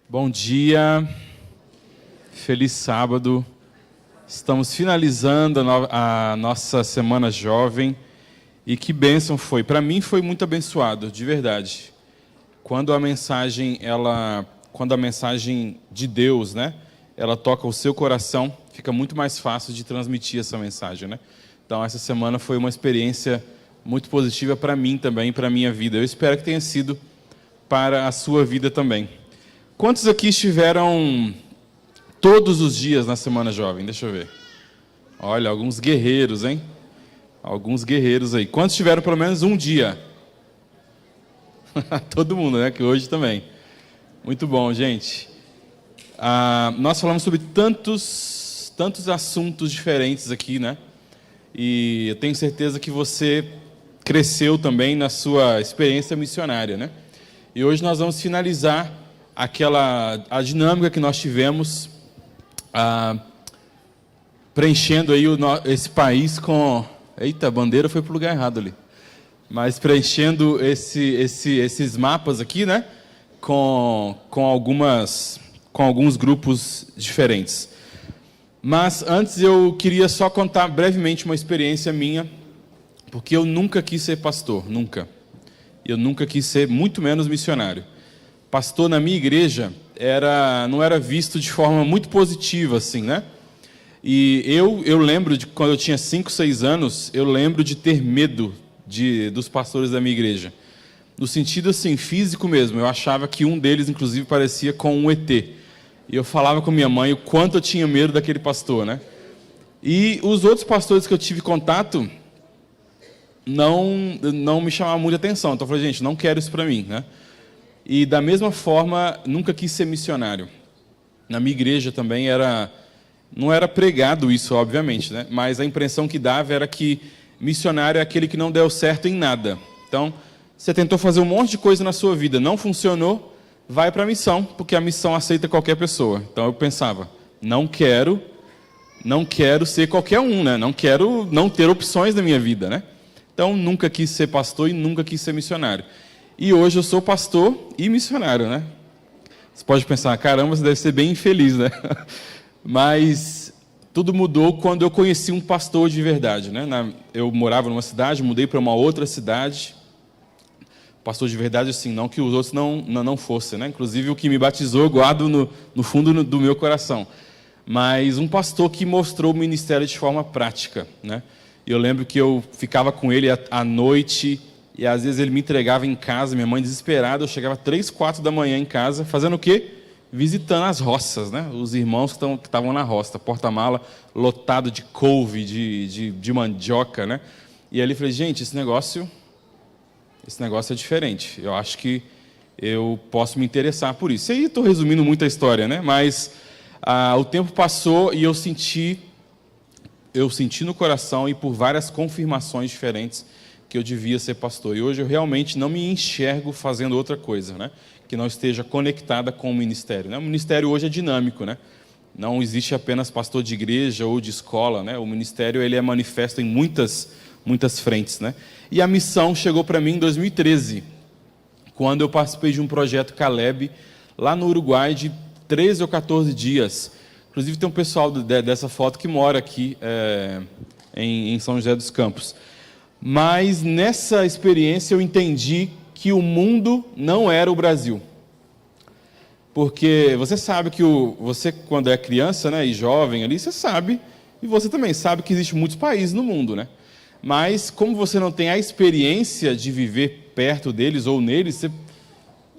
Bom dia, feliz sábado. Estamos finalizando a nossa semana jovem e que bênção foi. Para mim foi muito abençoado, de verdade. Quando a mensagem de Deus, né, ela toca o seu coração, fica muito mais fácil de transmitir essa mensagem, né? Então essa semana foi uma experiência muito positiva para mim também, para a minha vida. Eu espero que tenha sido para a sua vida também. Quantos aqui estiveram todos os dias na Semana Jovem? Deixa eu ver. Olha, alguns guerreiros, hein? Alguns guerreiros aí. Quantos tiveram pelo menos um dia? Todo mundo, né? Que hoje também. Muito bom, gente. Nós falamos sobre tantos assuntos diferentes aqui, né? E eu tenho certeza que você cresceu também na sua experiência missionária, né? E hoje nós vamos finalizar a dinâmica que nós tivemos, preenchendo aí esse país com... Eita, a bandeira foi para o lugar errado ali. Mas preenchendo esses mapas aqui, né? Com alguns grupos diferentes. Mas antes eu queria só contar brevemente uma experiência minha, porque eu nunca quis ser pastor, nunca. Eu nunca quis ser, muito menos missionário. Pastor na minha igreja não era visto de forma muito positiva, assim, né? E eu lembro de quando eu tinha 5, 6 anos, eu lembro de ter medo dos pastores da minha igreja. No sentido, assim, físico mesmo. Eu achava que um deles, inclusive, parecia com um ET. E eu falava com minha mãe o quanto eu tinha medo daquele pastor, né? E os outros pastores que eu tive contato não me chamavam muita atenção. Então eu falei, gente, não quero isso para mim, né? E da mesma forma, nunca quis ser missionário. Na minha igreja também não era pregado isso, obviamente, né? Mas a impressão que dava era que missionário é aquele que não deu certo em nada. Então, você tentou fazer um monte de coisa na sua vida, não funcionou, vai para a missão, porque a missão aceita qualquer pessoa. Então eu pensava, não quero ser qualquer um, né? Não quero não ter opções na minha vida, né? Então nunca quis ser pastor e nunca quis ser missionário. E hoje eu sou pastor e missionário, né? Você pode pensar, caramba, você deve ser bem infeliz, né? Mas tudo mudou quando eu conheci um pastor de verdade, né? Eu morava numa cidade, mudei para uma outra cidade. Pastor de verdade, assim, não que os outros não fossem, né? Inclusive o que me batizou, eu guardo no fundo do meu coração. Mas um pastor que mostrou o ministério de forma prática, né? Eu lembro que eu ficava com ele à noite e às vezes ele me entregava em casa, minha mãe desesperada, eu chegava 3, 4 da manhã em casa, fazendo o quê? Visitando as roças, né? Os irmãos que estavam na roça, porta-mala lotado de couve, de mandioca, né? E ali eu falei, gente, esse negócio é diferente. Eu acho que eu posso me interessar por isso. E aí estou resumindo muito a história, né? Mas o tempo passou e eu senti no coração e por várias confirmações diferentes que eu devia ser pastor. E hoje eu realmente não me enxergo fazendo outra coisa, né? Que não esteja conectada com o ministério, né? O ministério hoje é dinâmico, né? Não existe apenas pastor de igreja ou de escola, né? O ministério ele é manifesto em muitas frentes, né? E a missão chegou para mim em 2013, quando eu participei de um projeto Caleb, lá no Uruguai, de 13 ou 14 dias. Inclusive tem um pessoal dessa foto que mora aqui em São José dos Campos. Mas nessa experiência eu entendi que o mundo não era o Brasil. Porque você sabe que você quando é criança, né, e jovem ali, você sabe, e você também sabe que existem muitos países no mundo, né? Mas como você não tem a experiência de viver perto deles ou neles,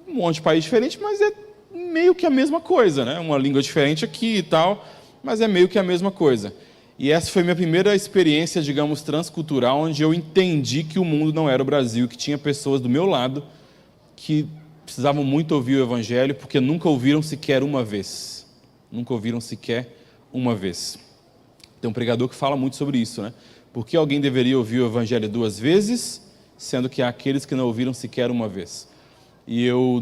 um monte de país diferente, mas é meio que a mesma coisa, né? Uma língua diferente aqui e tal, mas é meio que a mesma coisa. E essa foi minha primeira experiência, digamos, transcultural, onde eu entendi que o mundo não era o Brasil, que tinha pessoas do meu lado que precisavam muito ouvir o Evangelho, porque nunca ouviram sequer uma vez. Nunca ouviram sequer uma vez. Tem um pregador que fala muito sobre isso, né? Por que alguém deveria ouvir o Evangelho 2 vezes, sendo que há aqueles que não ouviram sequer uma vez? E eu,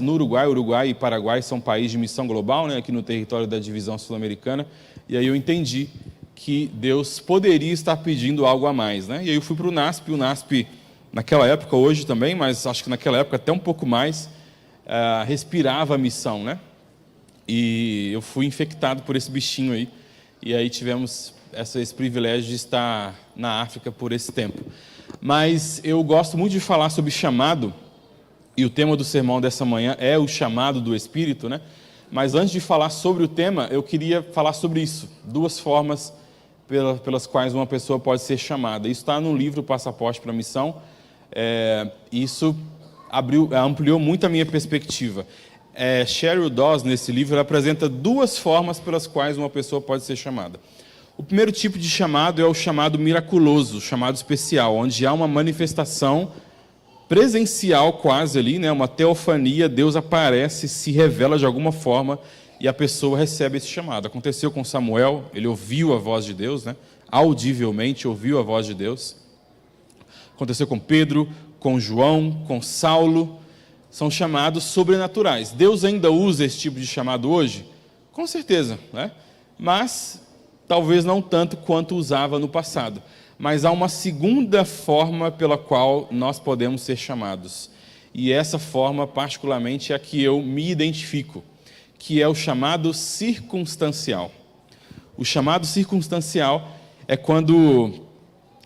no Uruguai e Paraguai são países de missão global, né, aqui no território da divisão sul-americana, e aí eu entendi que Deus poderia estar pedindo algo a mais, né? E aí eu fui para o NASP naquela época, hoje também, mas acho que naquela época até um pouco mais, respirava a missão, né? E eu fui infectado por esse bichinho aí. E aí tivemos esse privilégio de estar na África por esse tempo. Mas eu gosto muito de falar sobre chamado, e o tema do sermão dessa manhã é o chamado do Espírito, né? Mas antes de falar sobre o tema, eu queria falar sobre isso. 2 formas pelas quais uma pessoa pode ser chamada. Isso está no livro Passaporte para a Missão. Isso ampliou muito a minha perspectiva. Sheryl Dawes, nesse livro, ela apresenta 2 formas pelas quais uma pessoa pode ser chamada. O primeiro tipo de chamado é o chamado miraculoso, o chamado especial, onde há uma manifestação presencial quase ali, né? Uma teofania, Deus aparece, se revela de alguma forma e a pessoa recebe esse chamado. Aconteceu com Samuel, ele ouviu a voz de Deus, né? Audivelmente ouviu a voz de Deus. Aconteceu com Pedro, com João, com Saulo. São chamados sobrenaturais. Deus ainda usa esse tipo de chamado hoje? Com certeza, né? Mas talvez não tanto quanto usava no passado. Mas há uma segunda forma pela qual nós podemos ser chamados. E essa forma, particularmente, é a que eu me identifico, que é o chamado circunstancial. O chamado circunstancial é quando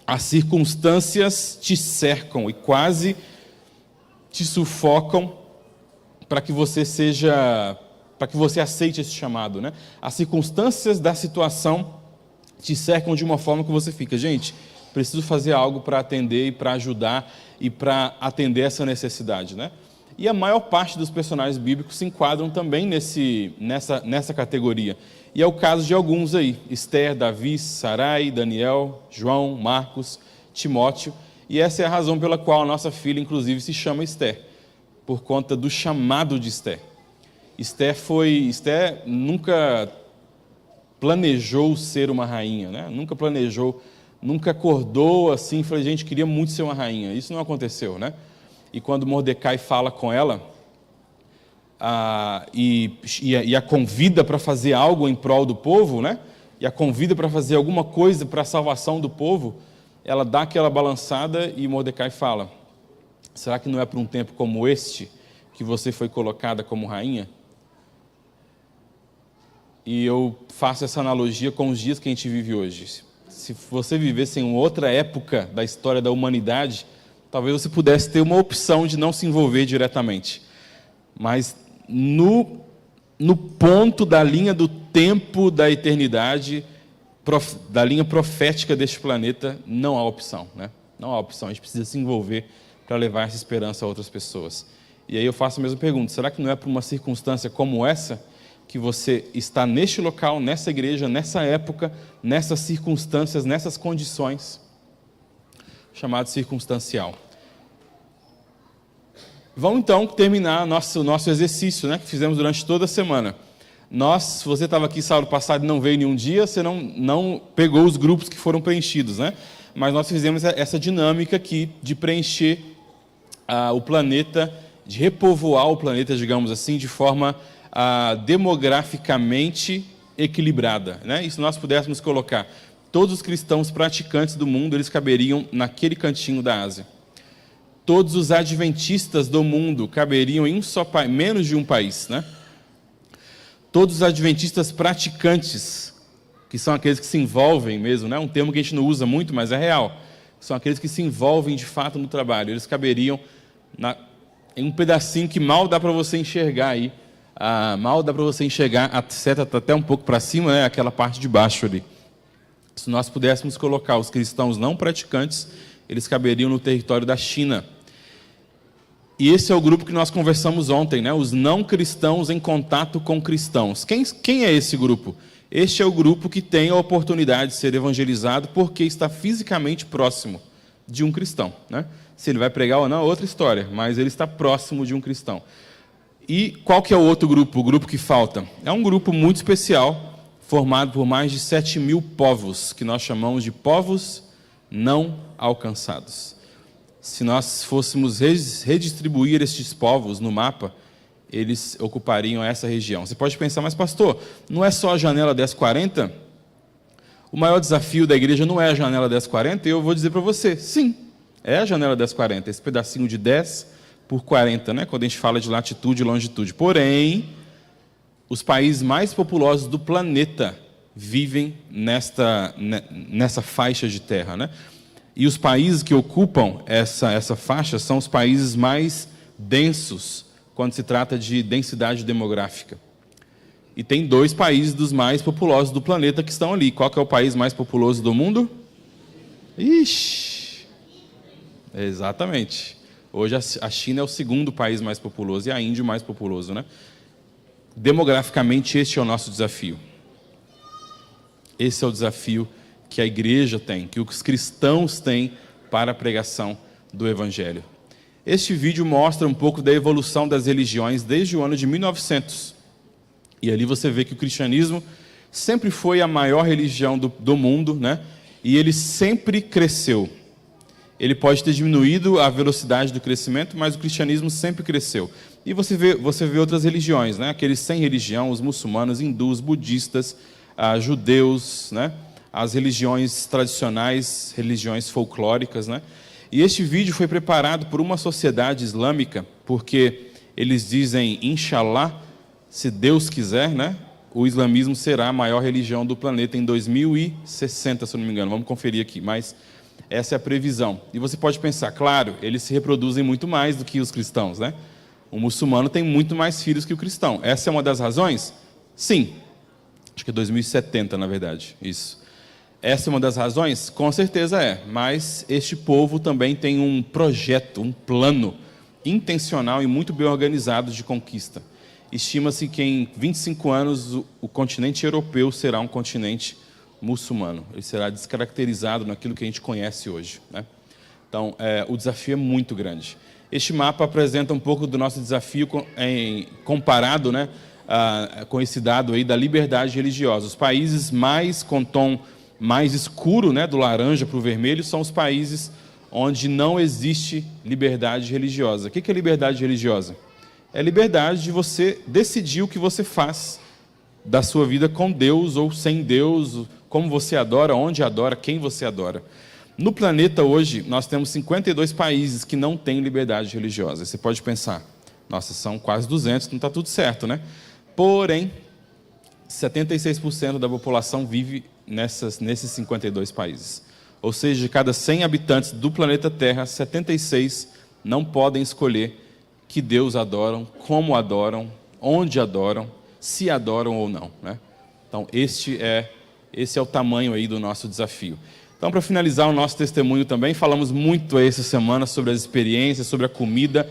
as circunstâncias te cercam e quase te sufocam para que você aceite esse chamado, né? As circunstâncias da situação te cercam de uma forma que você fica, gente, preciso fazer algo para atender e para ajudar e para atender essa necessidade, né? E a maior parte dos personagens bíblicos se enquadram também nessa categoria. E é o caso de alguns aí: Esther, Davi, Sarai, Daniel, João, Marcos, Timóteo. E essa é a razão pela qual a nossa filha, inclusive, se chama Esther, por conta do chamado de Esther. Esther nunca planejou ser uma rainha, né? Nunca acordou assim e falou, gente, queria muito ser uma rainha. Isso não aconteceu, né? E quando Mordecai fala com ela e a convida para fazer algo em prol do povo, né? E a convida para fazer alguma coisa para a salvação do povo, ela dá aquela balançada e Mordecai fala, será que não é para um tempo como este que você foi colocada como rainha? E eu faço essa analogia com os dias que a gente vive hoje. Se você vivesse em outra época da história da humanidade, talvez você pudesse ter uma opção de não se envolver diretamente. Mas no ponto da linha do tempo da eternidade, da linha profética deste planeta, não há opção, né? Não há opção, a gente precisa se envolver para levar essa esperança a outras pessoas. E aí eu faço a mesma pergunta, será que não é por uma circunstância como essa que você está neste local, nessa igreja, nessa época, nessas circunstâncias, nessas condições, chamado circunstancial? Vamos então terminar nosso exercício, né, que fizemos durante toda a semana. Se você estava aqui sábado passado e não veio nenhum dia, você não pegou os grupos que foram preenchidos, né? Mas nós fizemos essa dinâmica aqui de preencher o planeta, de repovoar o planeta, digamos assim, de forma demograficamente equilibrada, né? E se nós pudéssemos colocar todos os cristãos praticantes do mundo, eles caberiam naquele cantinho da Ásia. Todos os adventistas do mundo caberiam em menos de um país, né? Todos os adventistas praticantes, que são aqueles que se envolvem mesmo, né? Um termo que a gente não usa muito, mas é real. São aqueles que se envolvem de fato no trabalho. Eles caberiam em um pedacinho que mal dá para você enxergar aí. Mal dá para você enxergar, a seta está até um pouco para cima, né? Aquela parte de baixo ali. Se nós pudéssemos colocar os cristãos não praticantes, eles caberiam no território da China. E esse é o grupo que nós conversamos ontem, né? Os não cristãos em contato com cristãos. Quem é esse grupo? Este é o grupo que tem a oportunidade de ser evangelizado porque está fisicamente próximo de um cristão, né? Se ele vai pregar ou não é outra história, mas ele está próximo de um cristão. E qual que é o outro grupo, o grupo que falta? É um grupo muito especial, formado por mais de 7.000 povos, que nós chamamos de povos não alcançados. Se nós fôssemos redistribuir estes povos no mapa, eles ocupariam essa região. Você pode pensar, mas pastor, não é só a janela 1040? O maior desafio da igreja não é a janela 1040? E eu vou dizer para você, sim, é a janela 1040, esse pedacinho de 10, por 40, né? Quando a gente fala de latitude e longitude. Porém, os países mais populosos do planeta vivem nessa faixa de terra, né? E os países que ocupam essa faixa são os países mais densos quando se trata de densidade demográfica. E tem 2 países dos mais populosos do planeta que estão ali. Qual que é o país mais populoso do mundo? Ixi! Exatamente. Hoje a China é o segundo país mais populoso e a Índia o mais populoso, né? Demograficamente, este é o nosso desafio. Esse é o desafio que a igreja tem, que os cristãos têm para a pregação do Evangelho. Este vídeo mostra um pouco da evolução das religiões desde o ano de 1900. E ali você vê que o cristianismo sempre foi a maior religião do mundo, né? E ele sempre cresceu. Ele pode ter diminuído a velocidade do crescimento, mas o cristianismo sempre cresceu. E você vê outras religiões, né? Aqueles sem religião, os muçulmanos, hindus, budistas, judeus, né? As religiões tradicionais, religiões folclóricas, né? E este vídeo foi preparado por uma sociedade islâmica, porque eles dizem, Inshallah, se Deus quiser, né? O islamismo será a maior religião do planeta em 2060, se eu não me engano. Vamos conferir aqui, mas essa é a previsão. E você pode pensar, claro, eles se reproduzem muito mais do que os cristãos, né? O muçulmano tem muito mais filhos que o cristão. Essa é uma das razões? Sim. Acho que é 2070, na verdade, isso. Essa é uma das razões? Com certeza é. Mas este povo também tem um projeto, um plano intencional e muito bem organizado de conquista. Estima-se que em 25 anos o continente europeu será um continente muçulmano. Ele será descaracterizado naquilo que a gente conhece hoje, né? Então, o desafio é muito grande. Este mapa apresenta um pouco do nosso desafio comparado, né, com esse dado aí da liberdade religiosa. Os países mais com tom mais escuro, né, do laranja para o vermelho, são os países onde não existe liberdade religiosa. O que é liberdade religiosa? É liberdade de você decidir o que você faz da sua vida com Deus ou sem Deus, como você adora, onde adora, quem você adora. No planeta hoje, nós temos 52 países que não têm liberdade religiosa. Você pode pensar, nossa, são quase 200, não está tudo certo, né? Porém, 76% da população vive nesses 52 países. Ou seja, de cada 100 habitantes do planeta Terra, 76 não podem escolher que Deus adoram, como adoram, onde adoram, se adoram ou não, né? Então, esse é o tamanho aí do nosso desafio. Então, para finalizar o nosso testemunho também, falamos muito essa semana sobre as experiências, sobre a comida.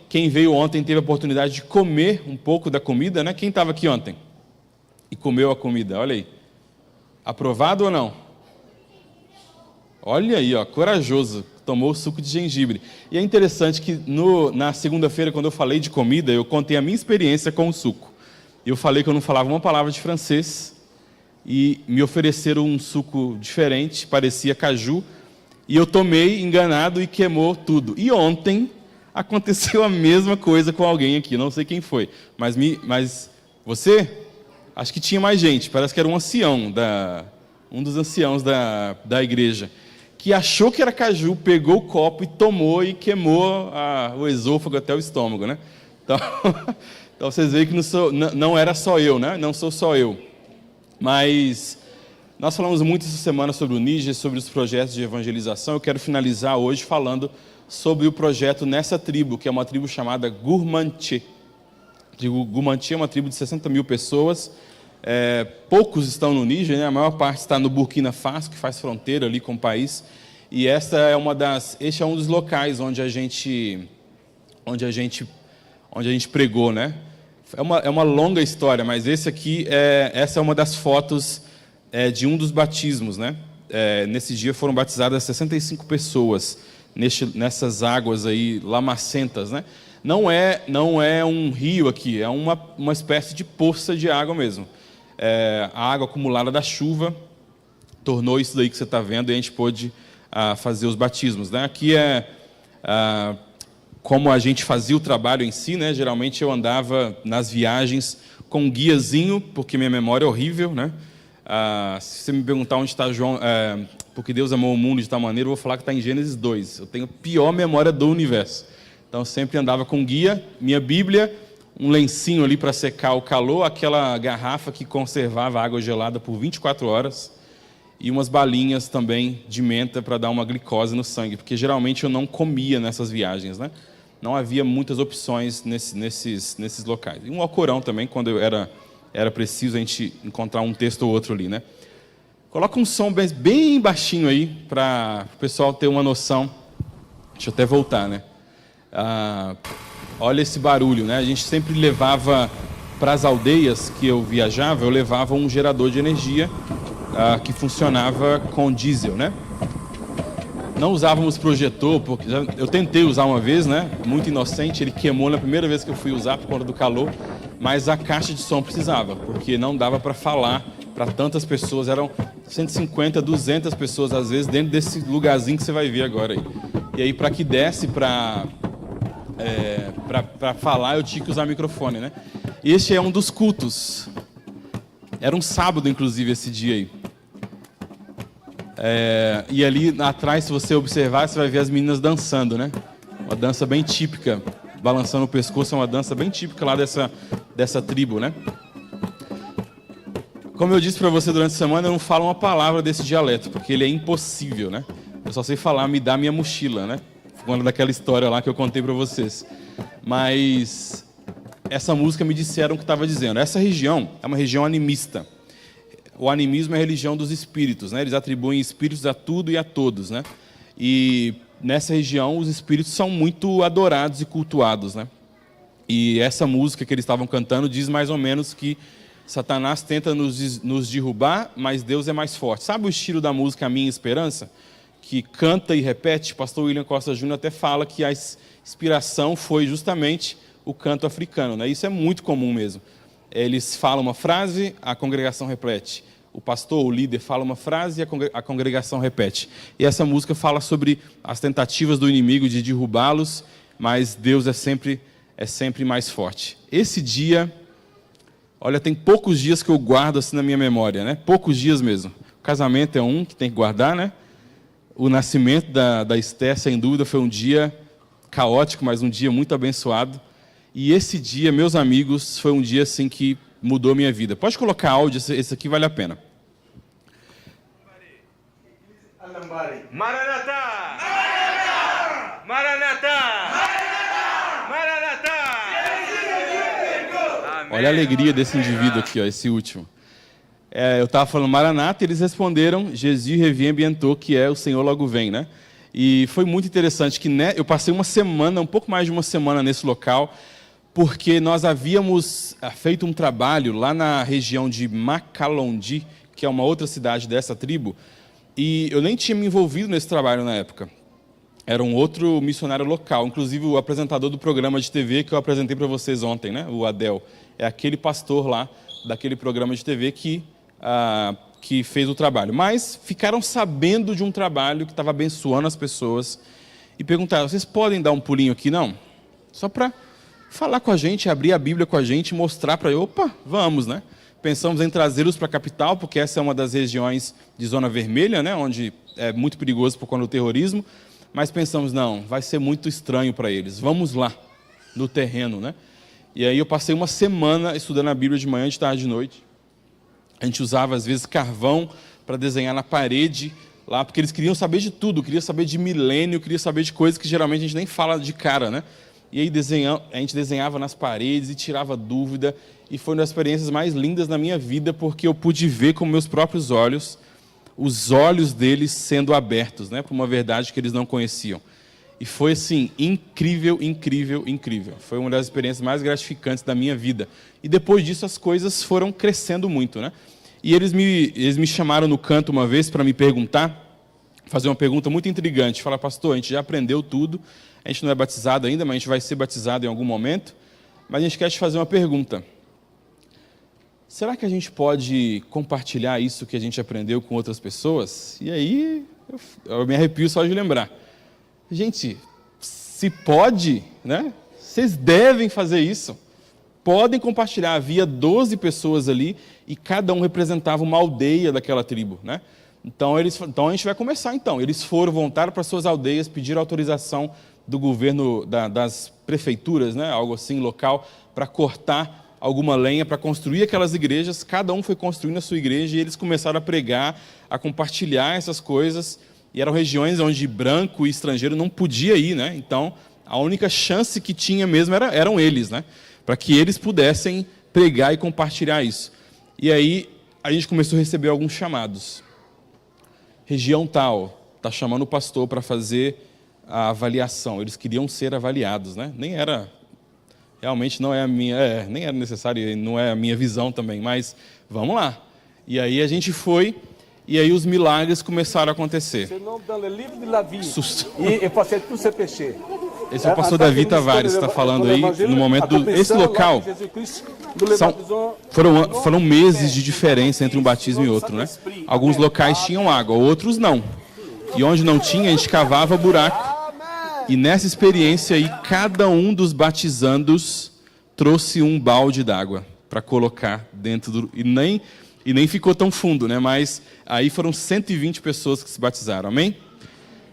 Quem veio ontem teve a oportunidade de comer um pouco da comida, né? Quem estava aqui ontem e comeu a comida? Olha aí. Aprovado ou não? Olha aí, ó, corajoso. Tomou o suco de gengibre. E é interessante que na segunda-feira, quando eu falei de comida, eu contei a minha experiência com o suco. Eu falei que eu não falava uma palavra de francês e me ofereceram um suco diferente, parecia caju, e eu tomei enganado e queimou tudo. E ontem aconteceu a mesma coisa com alguém aqui, não sei quem foi, mas você? Acho que tinha mais gente, parece que era um ancião, um dos anciãos da igreja, que achou que era caju, pegou o copo e tomou e queimou o esôfago até o estômago, né? Então vocês veem que não era só eu, né? Não sou só eu. Mas nós falamos muito essa semana sobre o Níger, sobre os projetos de evangelização. Eu quero finalizar hoje falando sobre o projeto nessa tribo, que é uma tribo chamada Gurmanche. A tribo Gurmanche é uma tribo de 60 mil pessoas. Poucos estão no Níger, né? A maior parte está no Burkina Faso, que faz fronteira ali com o país. E este é um dos locais onde a gente pregou, né? É uma longa história, mas essa é uma das fotos de um dos batismos, né? Nesse dia foram batizadas 65 pessoas nessas águas aí lamacentas, né? Não é um rio aqui, é uma espécie de poça de água mesmo. A água acumulada da chuva tornou isso daí que você está vendo, e a gente pôde fazer os batismos, né? Aqui como a gente fazia o trabalho em si, né? Geralmente eu andava nas viagens com um guiazinho, porque minha memória é horrível, né? Se você me perguntar onde está João, porque Deus amou o mundo de tal maneira, eu vou falar que está em Gênesis 2. Eu tenho a pior memória do universo. Então eu sempre andava com guia, minha Bíblia, um lencinho ali para secar o calor, aquela garrafa que conservava água gelada por 24 horas e umas balinhas também de menta para dar uma glicose no sangue, porque geralmente eu não comia nessas viagens, né? Não havia muitas opções nesses locais. E um Alcorão também, quando era preciso a gente encontrar um texto ou outro ali, né? Coloca um som bem baixinho aí, para o pessoal ter uma noção. Deixa eu até voltar, né? Olha esse barulho, né? A gente sempre levava para as aldeias que eu viajava, eu levava um gerador de energia que funcionava com diesel, né? Não usávamos projetor, porque eu tentei usar uma vez, né? Muito inocente, ele queimou na primeira vez que eu fui usar por conta do calor, mas a caixa de som precisava, porque não dava para falar para tantas pessoas, eram 150, 200 pessoas às vezes dentro desse lugarzinho que você vai ver agora aí. E aí para que desse para falar eu tinha que usar microfone, né? Este é um dos cultos. Era um sábado, inclusive, esse dia aí. E ali atrás, se você observar, você vai ver as meninas dançando, né? Uma dança bem típica, balançando o pescoço, é uma dança bem típica lá dessa tribo, né? Como eu disse para você durante a semana, eu não falo uma palavra desse dialeto, porque ele é impossível, né? Eu só sei falar, me dá minha mochila, né? Falando daquela história lá que eu contei para vocês. Mas essa música me disseram que estava dizendo. Essa região é uma região animista. O animismo é a religião dos espíritos, né? Eles atribuem espíritos a tudo e a todos, né? E nessa região os espíritos são muito adorados e cultuados, né? E essa música que eles estavam cantando diz mais ou menos que Satanás tenta nos derrubar, mas Deus é mais forte. Sabe o estilo da música A Minha Esperança? Que canta e repete. Pastor William Costa Júnior até fala que a inspiração foi justamente o canto africano, né? Isso é muito comum mesmo. Eles falam uma frase, a congregação repete. O pastor, o líder, fala uma frase e a congregação repete. E essa música fala sobre as tentativas do inimigo de derrubá-los, mas Deus é sempre mais forte. Esse dia, olha, tem poucos dias que eu guardo assim na minha memória, né? Poucos dias mesmo. O casamento é um que tem que guardar, né? O nascimento da Esther, sem dúvida, foi um dia caótico, mas um dia muito abençoado. E esse dia, meus amigos, foi um dia assim que mudou minha vida. Pode colocar áudio, esse aqui vale a pena. Maranatá! Maranatá! Maranatá! Olha a alegria desse indivíduo aqui, ó, esse último. Eu estava falando Maranata e eles responderam Jesus revient bientôt, que é o Senhor logo vem, né? E foi muito interessante que eu passei uma semana, um pouco mais de uma semana nesse local, porque nós havíamos feito um trabalho lá na região de Macalondi, que é uma outra cidade dessa tribo, e eu nem tinha me envolvido nesse trabalho na época. Era um outro missionário local, inclusive o apresentador do programa de TV que eu apresentei para vocês ontem, né? O Adel. É aquele pastor lá daquele programa de TV que fez o trabalho. Mas ficaram sabendo de um trabalho que estava abençoando as pessoas e perguntaram, vocês podem dar um pulinho aqui, não? Só para falar com a gente, abrir a Bíblia com a gente, mostrar para opa, vamos, né? Pensamos em trazê-los para a capital, porque essa é uma das regiões de zona vermelha, né? Onde é muito perigoso por conta do terrorismo, mas pensamos, não, vai ser muito estranho para eles, vamos lá, no terreno, né? E aí eu passei uma semana estudando a Bíblia de manhã, de tarde, de noite. A gente usava, às vezes, carvão para desenhar na parede lá, porque eles queriam saber de tudo, queriam saber de milênio, queriam saber de coisas que geralmente a gente nem fala de cara, né? E aí a gente desenhava nas paredes e tirava dúvida, e foi uma das experiências mais lindas na minha vida, porque eu pude ver com meus próprios olhos, os olhos deles sendo abertos, né, para uma verdade que eles não conheciam. E foi assim, incrível, incrível, incrível. Foi uma das experiências mais gratificantes da minha vida. E depois disso as coisas foram crescendo muito, né? E eles me chamaram no canto uma vez para me perguntar, fazer uma pergunta muito intrigante. Falar, pastor, a gente já aprendeu tudo, a gente não é batizado ainda, mas a gente vai ser batizado em algum momento. Mas a gente quer te fazer uma pergunta. Será que a gente pode compartilhar isso que a gente aprendeu com outras pessoas? E aí, eu me arrepio só de lembrar. Gente, se pode, né? Vocês devem fazer isso. Podem compartilhar. Havia 12 pessoas ali e cada um representava uma aldeia daquela tribo, né? Então a gente vai começar então. Eles foram voltar para suas aldeias, pediram autorização do governo, das prefeituras, né, algo assim, local, para cortar alguma lenha, para construir aquelas igrejas. Cada um foi construindo a sua igreja e eles começaram a pregar, a compartilhar essas coisas. E eram regiões onde branco e estrangeiro não podia ir, né? Então, a única chance que tinha mesmo eram eles, né? Para que eles pudessem pregar e compartilhar isso. E aí, a gente começou a receber alguns chamados. Região tal, está chamando o pastor para fazer a avaliação. Eles queriam ser avaliados, né? Nem era, realmente não é a minha, nem era necessário, não é a minha visão também, mas vamos lá. E aí a gente foi, e aí os milagres começaram a acontecer. Susto. Esse é o pastor Davi Tavares que está falando aí, no momento esse local, foram meses de diferença entre um batismo e outro, né? Alguns locais tinham água, outros não. E onde não tinha, a gente cavava buraco. E nessa experiência aí, cada um dos batizandos trouxe um balde d'água para colocar dentro do... E nem ficou tão fundo, né? Mas aí foram 120 pessoas que se batizaram, amém?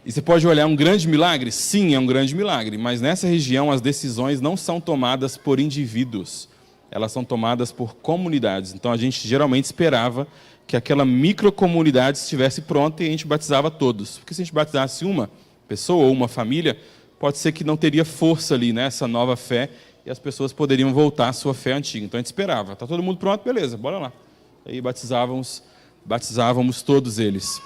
E você pode olhar um grande milagre? Sim, é um grande milagre. Mas nessa região, as decisões não são tomadas por indivíduos. Elas são tomadas por comunidades. Então, a gente geralmente esperava que aquela microcomunidade estivesse pronta e a gente batizava todos. Porque se a gente batizasse uma pessoa ou uma família, pode ser que não teria força ali, né, essa nova fé, e as pessoas poderiam voltar à sua fé antiga. Então a gente esperava, está todo mundo pronto? Beleza, bora lá. Aí batizávamos todos eles.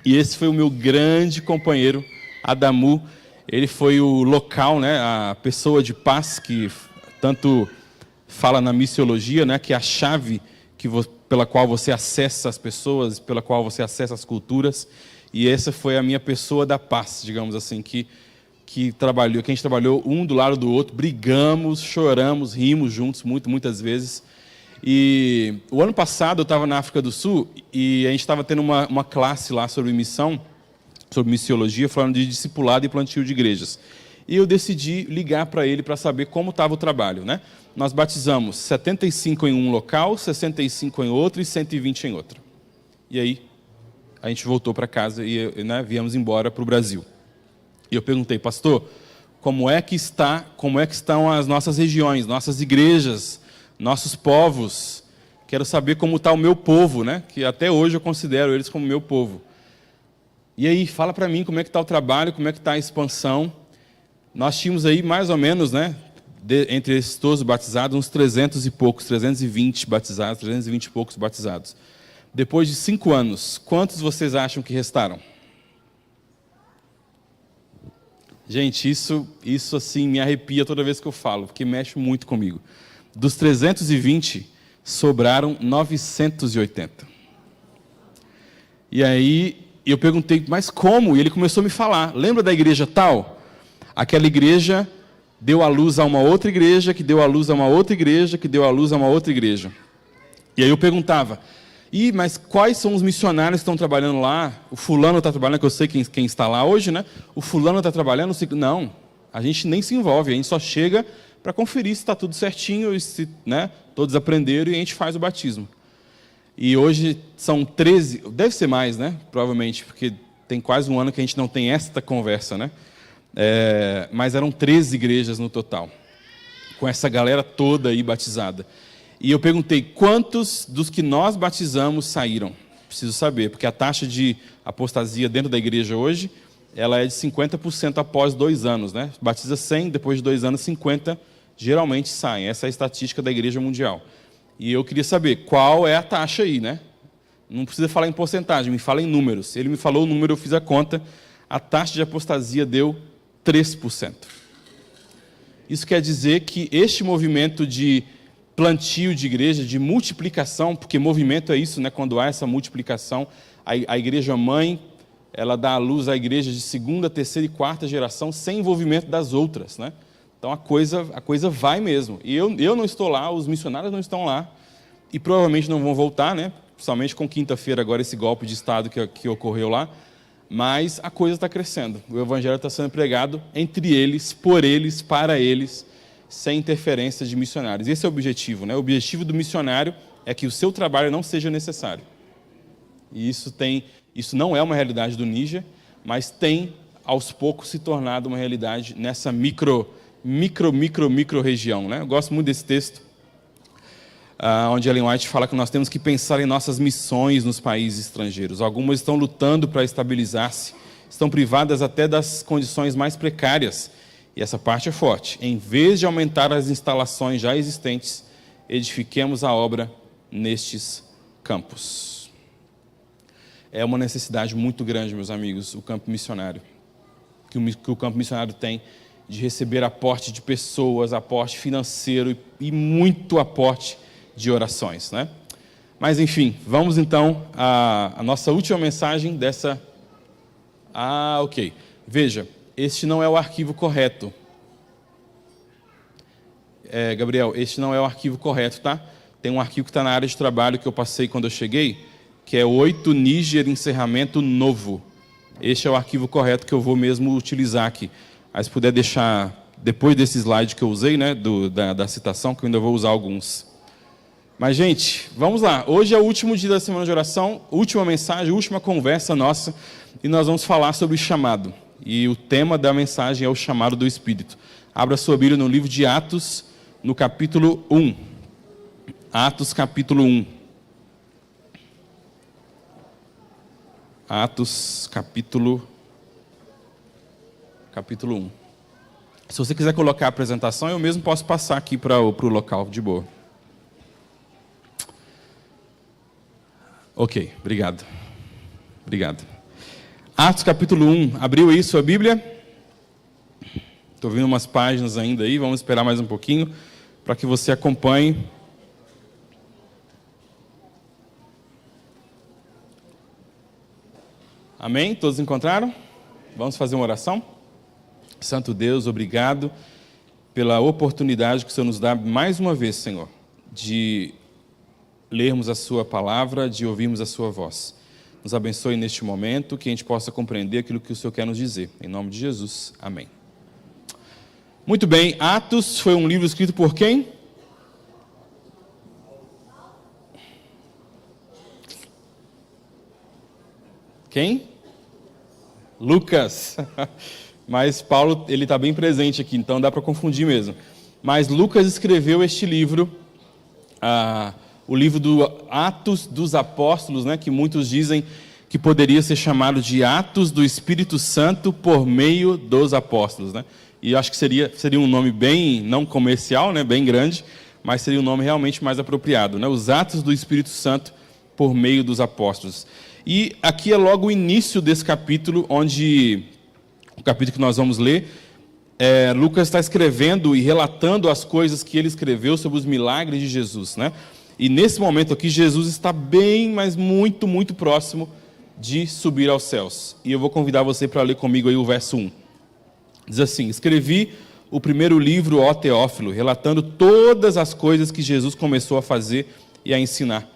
E esse foi o meu grande companheiro, Adamu. Ele foi o local, né, a pessoa de paz, que tanto fala na missiologia, né, que é a chave pela qual você acessa as pessoas, pela qual você acessa as culturas. E essa foi a minha pessoa da paz, digamos assim, que a gente trabalhou um do lado do outro, brigamos, choramos, rimos juntos muitas vezes. E o ano passado eu estava na África do Sul e a gente estava tendo uma classe lá sobre missão, sobre missiologia, falando de discipulado e plantio de igrejas. E eu decidi ligar para ele para saber como estava o trabalho, né? Nós batizamos 75 em um local, 65 em outro e 120 em outro. E aí a gente voltou para casa e, né, viemos embora para o Brasil. E eu perguntei, pastor, como é que estão as nossas regiões, nossas igrejas, nossos povos? Quero saber como está o meu povo, né? Que até hoje eu considero eles como meu povo. E aí, fala para mim como é que está o trabalho, como é que está a expansão. Nós tínhamos aí mais ou menos, né, entre esses todos batizados, uns 300 e poucos, 320 batizados, 320 e poucos batizados. Depois de 5 anos, quantos vocês acham que restaram? Gente, isso assim me arrepia toda vez que eu falo, porque mexe muito comigo. Dos 320, sobraram 980. E aí eu perguntei, mas como? E ele começou a me falar. Lembra da igreja tal? Aquela igreja deu à luz a uma outra igreja, que deu à luz a uma outra igreja, que deu à luz a uma outra igreja. E aí eu perguntava, mas quais são os missionários que estão trabalhando lá? O fulano está trabalhando, que eu sei quem está lá hoje, né? O fulano está trabalhando? Não, a gente nem se envolve, a gente só chega para conferir se está tudo certinho, e se, né, todos aprenderam, e a gente faz o batismo. E hoje são 13, deve ser mais, né? Provavelmente, porque tem quase um ano que a gente não tem esta conversa, né? Mas eram 13 igrejas no total, com essa galera toda aí batizada. E eu perguntei, quantos dos que nós batizamos saíram? Preciso saber, porque a taxa de apostasia dentro da igreja hoje, ela é de 50% após 2 anos, né? Batiza 100, depois de 2 anos, 50 geralmente saem. Essa é a estatística da igreja mundial. E eu queria saber qual é a taxa aí, né? Não precisa falar em porcentagem, me fala em números. Ele me falou o número, eu fiz a conta. A taxa de apostasia deu 3%. Isso quer dizer que este movimento de plantio de igreja, de multiplicação, porque movimento é isso, né? Quando há essa multiplicação, a igreja mãe, ela dá à luz à igreja de 2ª, 3ª e 4ª geração, sem envolvimento das outras, né? Então a coisa vai mesmo. E eu não estou lá, os missionários não estão lá, e provavelmente não vão voltar, né? Principalmente com quinta-feira, agora esse golpe de Estado que ocorreu lá, mas a coisa está crescendo. O evangelho está sendo pregado entre eles, por eles, para eles, sem interferência de missionários. Esse é o objetivo, né? O objetivo do missionário é que o seu trabalho não seja necessário. E isso não é uma realidade do Níger, mas tem aos poucos se tornado uma realidade nessa micro região, né? Eu gosto muito desse texto, onde Ellen White fala que nós temos que pensar em nossas missões nos países estrangeiros. Algumas estão lutando para estabilizar-se, estão privadas até das condições mais precárias. E essa parte é forte. Em vez de aumentar as instalações já existentes, edifiquemos a obra nestes campos. É uma necessidade muito grande, meus amigos, o campo missionário. Que o campo missionário tem de receber aporte de pessoas, aporte financeiro e muito aporte de orações, né? Mas, enfim, vamos então à nossa última mensagem dessa... ok. Veja, este não é o arquivo correto. Gabriel, este não é o arquivo correto, tá? Tem um arquivo que está na área de trabalho que eu passei quando eu cheguei, que é 8 Níger encerramento novo. Este é o arquivo correto que eu vou mesmo utilizar aqui. Aí se puder deixar, depois desse slide que eu usei, né, da citação, que eu ainda vou usar alguns. Mas, gente, vamos lá. Hoje é o último dia da semana de oração, última mensagem, última conversa nossa, e nós vamos falar sobre chamado. E o tema da mensagem é o chamado do Espírito. Abra sua Bíblia no livro de Atos, no capítulo 1. Atos, capítulo 1. Atos, capítulo 1. Se você quiser colocar a apresentação, eu mesmo posso passar aqui para o local, de boa. Ok, obrigado. Obrigado. Atos, capítulo 1. Abriu aí sua Bíblia? Estou vendo umas páginas ainda aí, vamos esperar mais um pouquinho para que você acompanhe. Amém? Todos encontraram? Vamos fazer uma oração? Santo Deus, obrigado pela oportunidade que o Senhor nos dá mais uma vez, Senhor, de lermos a sua palavra, de ouvirmos a sua voz. Nos abençoe neste momento, que a gente possa compreender aquilo que o Senhor quer nos dizer. Em nome de Jesus, amém. Muito bem, Atos foi um livro escrito por quem? Quem? Lucas. Mas Paulo, ele está bem presente aqui, então dá para confundir mesmo. Mas Lucas escreveu este livro, o livro do Atos dos Apóstolos, né, que muitos dizem que poderia ser chamado de Atos do Espírito Santo por meio dos Apóstolos, né? E eu acho que seria um nome bem, não comercial, né, bem grande, mas seria um nome realmente mais apropriado, né? Os Atos do Espírito Santo por meio dos Apóstolos. E aqui é logo o início desse capítulo, onde o capítulo que nós vamos ler, Lucas está escrevendo e relatando as coisas que ele escreveu sobre os milagres de Jesus, né? E nesse momento aqui, Jesus está bem, mas muito, muito próximo de subir aos céus. E eu vou convidar você para ler comigo aí o verso 1. Diz assim: escrevi o primeiro livro, ó Teófilo, relatando todas as coisas que Jesus começou a fazer e a ensinar,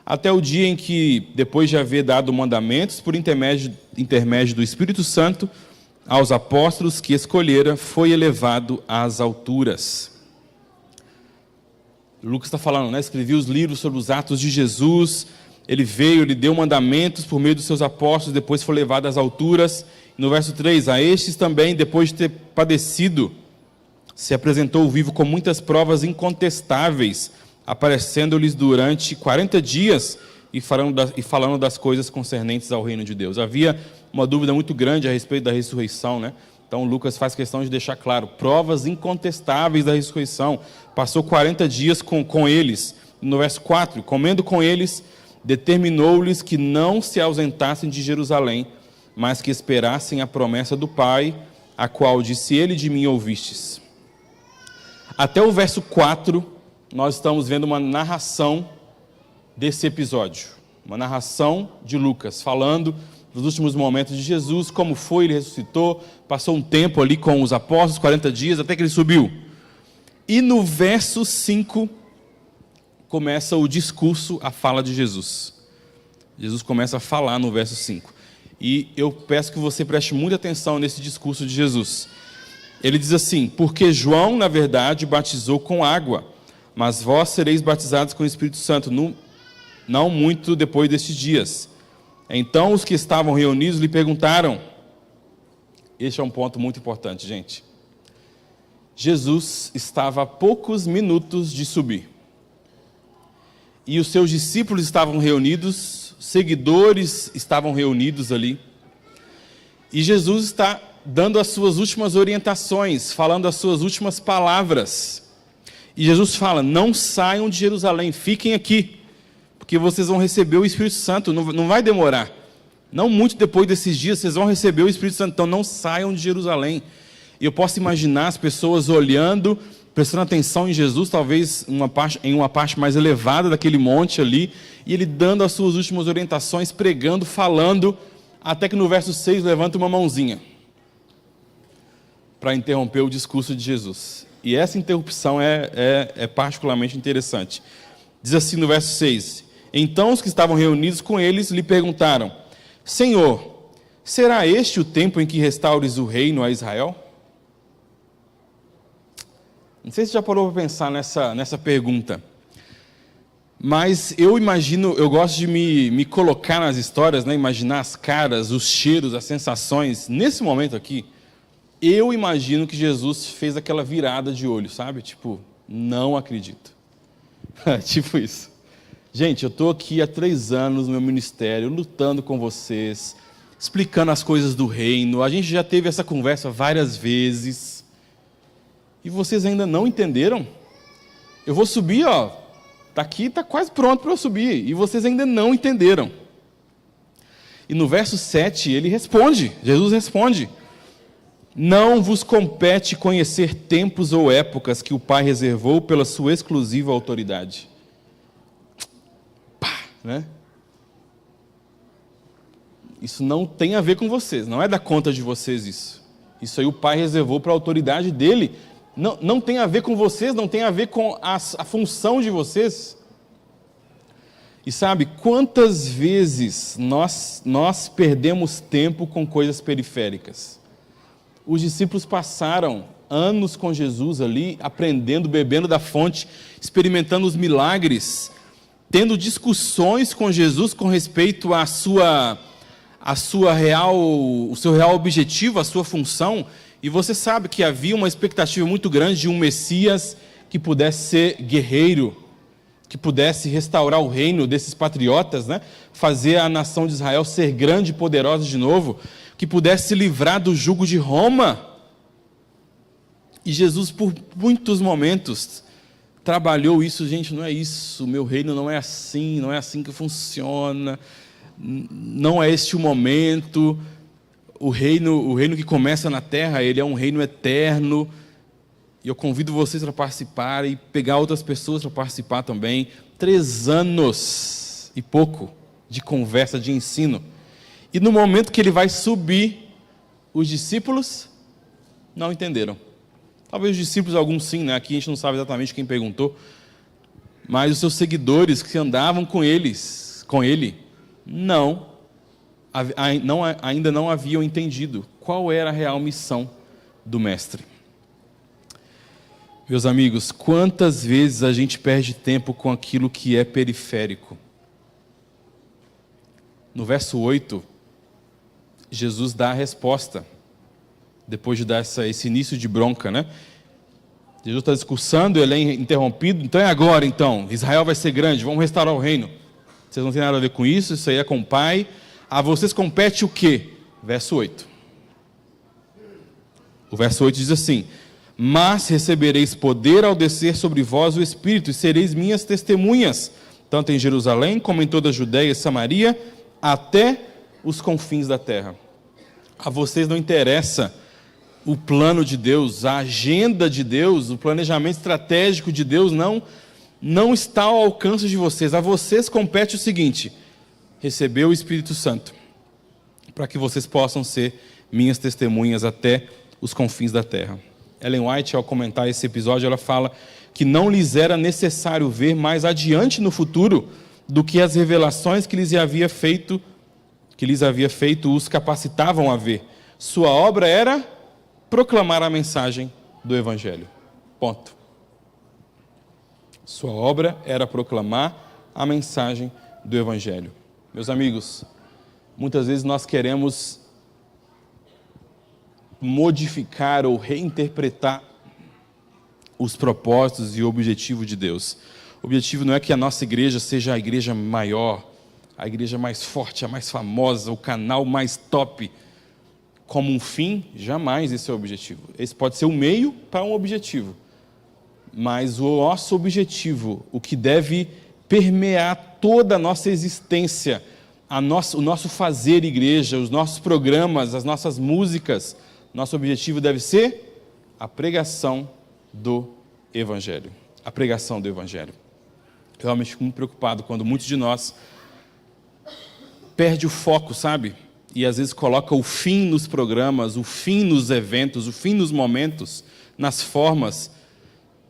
até o dia em que, depois de haver dado mandamentos por intermédio do Espírito Santo, aos apóstolos que escolhera, foi elevado às alturas. Lucas está falando, né? Escrevi os livros sobre os atos de Jesus, ele veio, ele deu mandamentos por meio dos seus apóstolos, depois foi levado às alturas. No verso 3, a estes também, depois de ter padecido, se apresentou vivo com muitas provas incontestáveis, aparecendo-lhes durante 40 dias e falando das coisas concernentes ao reino de Deus. Havia uma dúvida muito grande a respeito da ressurreição, né? Então Lucas faz questão de deixar claro, provas incontestáveis da ressurreição. Passou 40 dias com eles. No verso 4, comendo com eles, determinou-lhes que não se ausentassem de Jerusalém, mas que esperassem a promessa do Pai, a qual disse ele: de mim ouvistes. Até o verso 4, nós estamos vendo uma narração desse episódio. Uma narração de Lucas, falando dos últimos momentos de Jesus, como foi, ele ressuscitou, passou um tempo ali com os apóstolos, 40 dias, até que ele subiu. E no verso 5, começa o discurso, a fala de Jesus. Jesus começa a falar no verso 5. E eu peço que você preste muita atenção nesse discurso de Jesus. Ele diz assim: porque João, na verdade, batizou com água, mas vós sereis batizados com o Espírito Santo, não muito depois destes dias. Então os que estavam reunidos lhe perguntaram: Este é um ponto muito importante, gente. Jesus estava a poucos minutos de subir. E os seus discípulos estavam reunidos, seguidores estavam reunidos ali. E Jesus está dando as suas últimas orientações, falando as suas últimas palavras. E Jesus fala: não saiam de Jerusalém, fiquem aqui, porque vocês vão receber o Espírito Santo, não vai demorar. Não muito depois desses dias, vocês vão receber o Espírito Santo, então não saiam de Jerusalém. E eu posso imaginar as pessoas olhando, prestando atenção em Jesus, talvez em uma parte mais elevada daquele monte ali, e ele dando as suas últimas orientações, pregando, falando, até que no verso 6 levanta uma mãozinha para interromper o discurso de Jesus. E essa interrupção é particularmente interessante. Diz assim no verso 6: então os que estavam reunidos com eles lhe perguntaram: Senhor, será este o tempo em que restaures o reino a Israel? Não sei se você já parou para pensar nessa pergunta, mas eu imagino, eu gosto de me colocar nas histórias, né? Imaginar as caras, os cheiros, as sensações. Nesse momento aqui, eu imagino que Jesus fez aquela virada de olho, sabe? Tipo, não acredito. Tipo isso. Gente, eu estou aqui há 3 anos no meu ministério, lutando com vocês, explicando as coisas do reino. A gente já teve essa conversa várias vezes. E vocês ainda não entenderam? Eu vou subir, ó. Está aqui, está quase pronto para eu subir. E vocês ainda não entenderam. E no verso 7, ele responde, Jesus responde: não vos compete conhecer tempos ou épocas que o Pai reservou pela sua exclusiva autoridade. Pá, né? Isso não tem a ver com vocês, não é da conta de vocês isso. Isso aí o Pai reservou para a autoridade dele. Não tem a ver com vocês, não tem a ver com a função de vocês. E sabe, quantas vezes nós perdemos tempo com coisas periféricas? Os discípulos passaram anos com Jesus ali, aprendendo, bebendo da fonte, experimentando os milagres, tendo discussões com Jesus com respeito o seu real objetivo, a sua função. E você sabe que havia uma expectativa muito grande de um Messias que pudesse ser guerreiro, que pudesse restaurar o reino desses patriotas, né? Fazer a nação de Israel ser grande e poderosa de novo, que pudesse se livrar do jugo de Roma. E Jesus, por muitos momentos, trabalhou isso. Gente, não é isso, o meu reino não é assim que funciona, não é este o momento. O reino que começa na terra, ele é um reino eterno. E eu convido vocês para participar e pegar outras pessoas para participar também. 3 anos e pouco de conversa, de ensino. E no momento que ele vai subir, os discípulos não entenderam. Talvez os discípulos, alguns sim, né? Aqui a gente não sabe exatamente quem perguntou. Mas os seus seguidores que andavam com ele, ainda não haviam entendido qual era a real missão do Mestre. Meus amigos, quantas vezes a gente perde tempo com aquilo que é periférico? No verso 8, Jesus dá a resposta, depois de dar esse início de bronca, né? Jesus está discursando, ele é interrompido. Então é agora, então, Israel vai ser grande, vamos restaurar o reino. Vocês não têm nada a ver com isso, isso aí é com o Pai. A vocês compete o quê? Verso 8. O verso 8 diz assim: mas recebereis poder ao descer sobre vós o Espírito, e sereis minhas testemunhas, tanto em Jerusalém, como em toda a Judeia e Samaria, até os confins da terra. A vocês não interessa o plano de Deus, a agenda de Deus, o planejamento estratégico de Deus, não está ao alcance de vocês. A vocês compete o seguinte: receber o Espírito Santo, para que vocês possam ser minhas testemunhas até os confins da terra. Ellen White, ao comentar esse episódio, ela fala que não lhes era necessário ver mais adiante no futuro do que as revelações que lhes havia feito os capacitavam a ver. Sua obra era proclamar a mensagem do Evangelho. Ponto. Sua obra era proclamar a mensagem do Evangelho. Meus amigos, muitas vezes nós queremos modificar ou reinterpretar os propósitos e o objetivo de Deus. O objetivo não é que a nossa igreja seja a igreja maior, a igreja mais forte, a mais famosa, o canal mais top. Como um fim, jamais esse é o objetivo. Esse pode ser um meio para um objetivo. Mas o nosso objetivo, o que deve permear toda a nossa existência, o nosso fazer igreja, os nossos programas, as nossas músicas, nosso objetivo deve ser a pregação do Evangelho. A pregação do Evangelho. Eu realmente fico muito preocupado quando muitos de nós perde o foco, sabe? E às vezes coloca o fim nos programas, o fim nos eventos, o fim nos momentos, nas formas,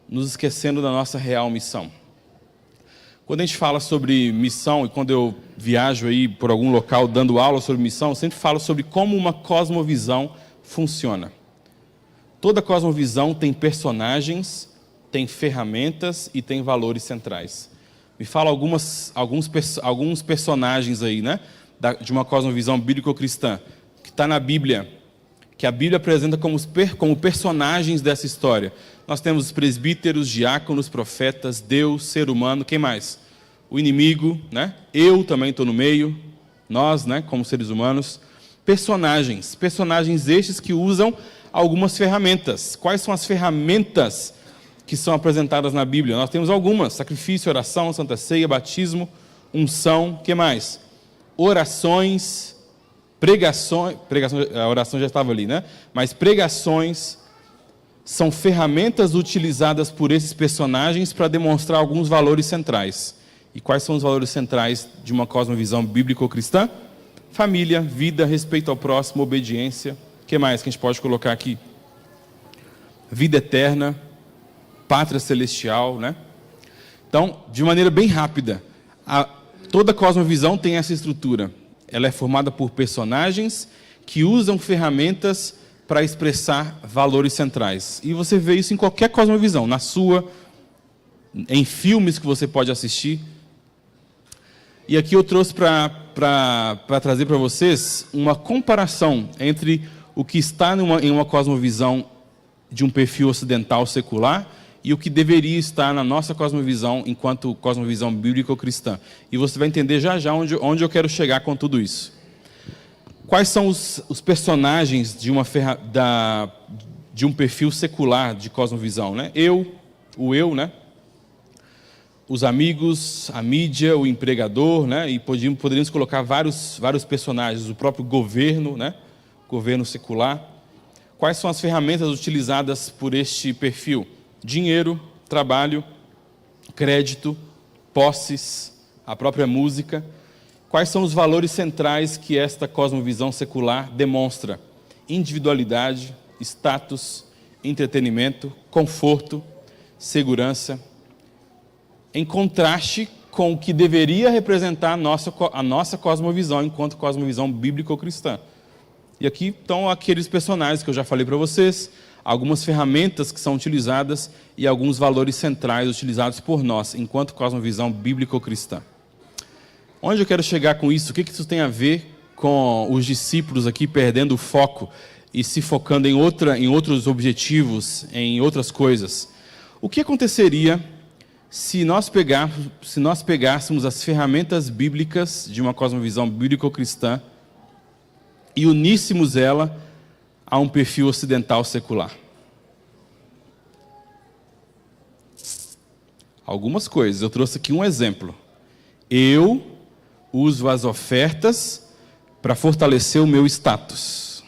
nos esquecendo da nossa real missão. Quando a gente fala sobre missão, e quando eu viajo aí por algum local dando aula sobre missão, eu sempre falo sobre como uma cosmovisão funciona. Toda cosmovisão tem personagens, tem ferramentas e tem valores centrais. Me fala alguns personagens aí, né? De uma cosmovisão bíblico-cristã, que está na Bíblia, que a Bíblia apresenta como personagens dessa história. Nós temos os presbíteros, diáconos, profetas, Deus, ser humano, quem mais? O inimigo, né? Eu também estou no meio, nós, né, como seres humanos. Personagens estes que usam algumas ferramentas. Quais são as ferramentas que são apresentadas na Bíblia? Nós temos algumas: sacrifício, oração, santa ceia, batismo, unção, que mais? Orações, pregações, a oração já estava ali, né? Mas pregações são ferramentas utilizadas por esses personagens para demonstrar alguns valores centrais. E quais são os valores centrais de uma cosmovisão bíblico-cristã? Família, vida, respeito ao próximo, obediência. O que mais que a gente pode colocar aqui? Vida eterna, pátria celestial, né? Então, de maneira bem rápida, toda cosmovisão tem essa estrutura. Ela é formada por personagens que usam ferramentas para expressar valores centrais. E você vê isso em qualquer cosmovisão, na sua, em filmes que você pode assistir. E aqui eu trouxe para trazer para vocês uma comparação entre o que está em uma cosmovisão de um perfil ocidental secular e o que deveria estar na nossa cosmovisão enquanto cosmovisão bíblico-cristã. E você vai entender já onde eu quero chegar com tudo isso. Quais são os personagens de um perfil secular de cosmovisão, né? O eu, né? Os amigos, a mídia, o empregador, né? E poderíamos colocar vários personagens, o próprio governo, né? Governo secular. Quais são as ferramentas utilizadas por este perfil? Dinheiro, trabalho, crédito, posses, a própria música. Quais são os valores centrais que esta cosmovisão secular demonstra? Individualidade, status, entretenimento, conforto, segurança, em contraste com o que deveria representar a nossa cosmovisão enquanto cosmovisão bíblico-cristã. E aqui estão aqueles personagens que eu já falei para vocês, algumas ferramentas que são utilizadas e alguns valores centrais utilizados por nós, enquanto cosmovisão bíblico-cristã. Onde eu quero chegar com isso? O que isso tem a ver com os discípulos aqui perdendo o foco e se focando em outros objetivos, em outras coisas? O que aconteceria se nós pegássemos as ferramentas bíblicas de uma cosmovisão bíblico-cristã e uníssemos ela a um perfil ocidental secular? Algumas coisas. Eu trouxe aqui um exemplo. Eu uso as ofertas para fortalecer o meu status.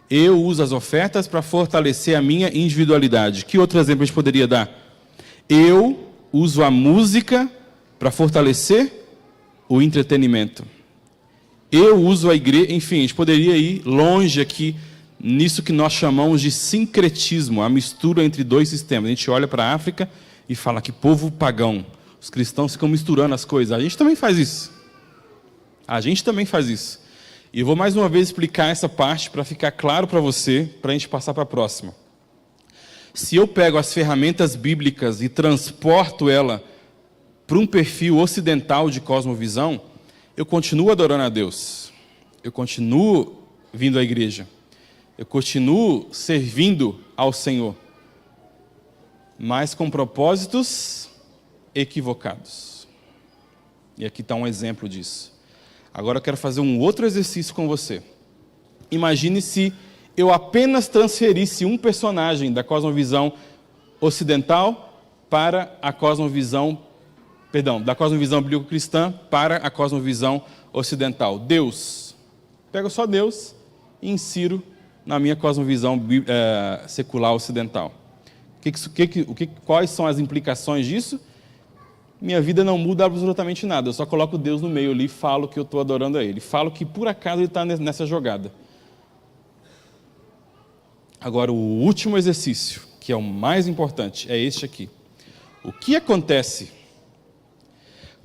Eu uso as ofertas para fortalecer a minha individualidade. Que outro exemplo a gente poderia dar? Eu uso a música para fortalecer o entretenimento. Eu uso a igreja, enfim, a gente poderia ir longe aqui nisso que nós chamamos de sincretismo, a mistura entre dois sistemas. A gente olha para a África e fala que povo pagão. Os cristãos ficam misturando as coisas. A gente também faz isso. E eu vou mais uma vez explicar essa parte para ficar claro para você, para a gente passar para a próxima. Se eu pego as ferramentas bíblicas e transporto ela para um perfil ocidental de cosmovisão, eu continuo adorando a Deus. Eu continuo vindo à igreja. eu continuo servindo ao Senhor, mas com propósitos equivocados. E aqui está um exemplo disso. Agora eu quero fazer um outro exercício com você. Imagine se eu apenas transferisse um personagem da cosmovisão ocidental para a cosmovisão, da cosmovisão bíblico-cristã para a cosmovisão ocidental. Deus. Pego só Deus e insiro na minha cosmovisão secular ocidental. Quais são as implicações disso? Minha vida não muda absolutamente nada. Eu só coloco Deus no meio ali e falo que eu estou adorando a Ele. Falo que por acaso Ele está nessa jogada. Agora, o último exercício, que é o mais importante, é este aqui. O que acontece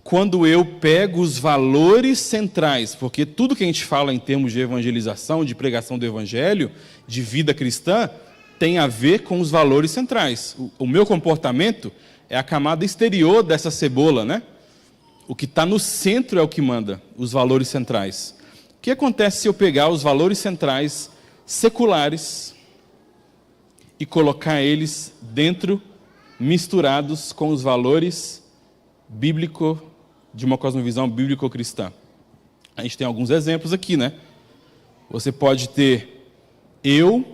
quando eu pego os valores centrais? Porque tudo que a gente fala em termos de evangelização, de pregação do Evangelho, de vida cristã, tem a ver com os valores centrais. O meu comportamento é a camada exterior dessa cebola, né? O que está no centro é o que manda, os valores centrais. O que acontece se eu pegar os valores centrais seculares e colocar eles dentro, misturados com os valores de uma cosmovisão bíblico-cristã? A gente tem alguns exemplos aqui, né? Você pode ter eu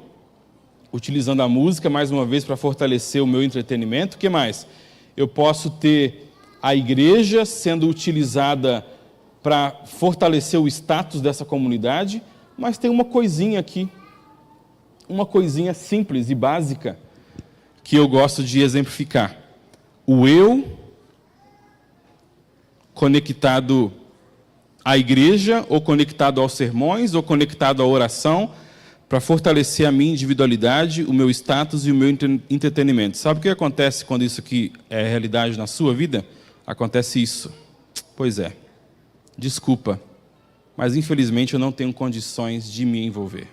utilizando a música, mais uma vez, para fortalecer o meu entretenimento. O que mais? Eu posso ter a igreja sendo utilizada para fortalecer o status dessa comunidade, mas tem uma coisinha aqui, uma coisinha simples e básica, que eu gosto de exemplificar. O eu conectado à igreja, ou conectado aos sermões, ou conectado à oração, para fortalecer a minha individualidade, o meu status e o meu entretenimento. Sabe o que acontece quando isso aqui é realidade na sua vida? Acontece isso. Pois é. Desculpa, mas infelizmente eu não tenho condições de me envolver.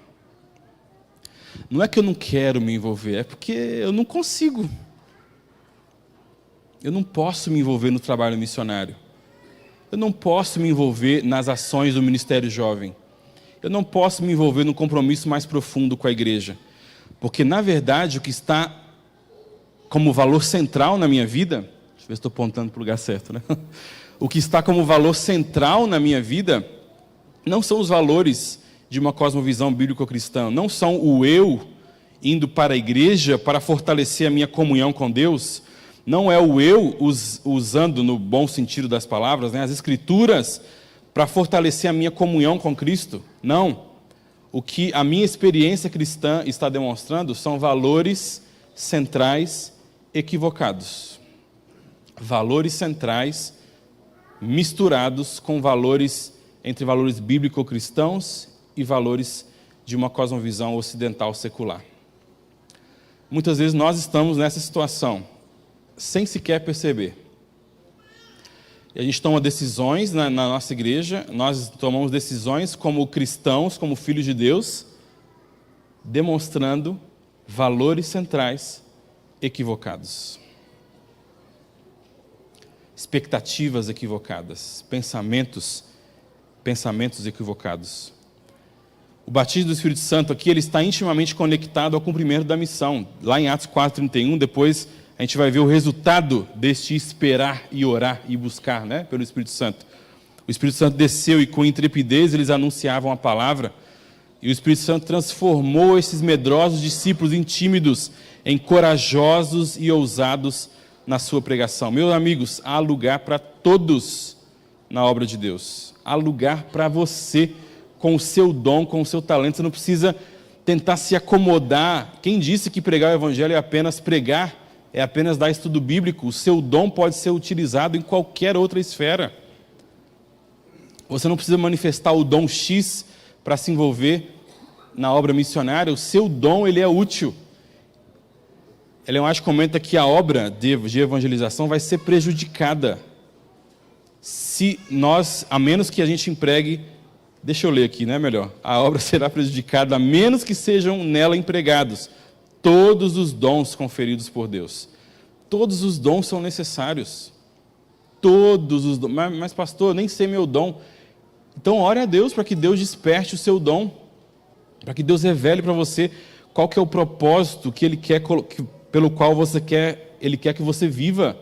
Não é que eu não quero me envolver, é porque eu não consigo. Eu não posso me envolver no trabalho missionário. Eu não posso me envolver nas ações do Ministério Jovem. Eu não posso me envolver num compromisso mais profundo com a igreja. Porque, na verdade, o que está como valor central na minha vida... Deixa eu ver se estou apontando para o lugar certo, né? O que está como valor central na minha vida não são os valores de uma cosmovisão bíblico-cristã. Não são o eu indo para a igreja para fortalecer a minha comunhão com Deus. Não é o eu usando, no bom sentido das palavras, né, as Escrituras para fortalecer a minha comunhão com Cristo. Não. O que a minha experiência cristã está demonstrando são valores centrais equivocados. Valores centrais misturados com entre valores bíblico-cristãos e valores de uma cosmovisão ocidental secular. Muitas vezes nós estamos nessa situação, sem sequer perceber. E a gente toma decisões na nossa igreja, nós tomamos decisões como cristãos, como filhos de Deus, demonstrando valores centrais equivocados. Expectativas equivocadas, pensamentos equivocados. O batismo do Espírito Santo aqui, ele está intimamente conectado ao cumprimento da missão. Lá em Atos 4:31, depois a gente vai ver o resultado deste esperar e orar e buscar, né, pelo Espírito Santo. O Espírito Santo desceu e com intrepidez eles anunciavam a palavra. E o Espírito Santo transformou esses medrosos discípulos intímidos em corajosos e ousados na sua pregação. Meus amigos, há lugar para todos na obra de Deus. Há lugar para você, com o seu dom, com o seu talento. Você não precisa tentar se acomodar. Quem disse que pregar o Evangelho é apenas pregar? É apenas dar estudo bíblico. O seu dom pode ser utilizado em qualquer outra esfera. Você não precisa manifestar o dom X para se envolver na obra missionária. O seu dom, ele é útil. Ellen White comenta que a obra de evangelização vai ser prejudicada se nós, a menos que a gente empregue, deixa eu ler aqui, né, melhor. A obra será prejudicada a menos que sejam nela empregados todos os dons conferidos por Deus. Todos os dons são necessários. Todos os dons. Mas pastor, eu nem sei meu dom. Então ore a Deus para que Deus desperte o seu dom. para que Deus revele para você qual que é o propósito que Ele quer, pelo qual Ele quer que você viva.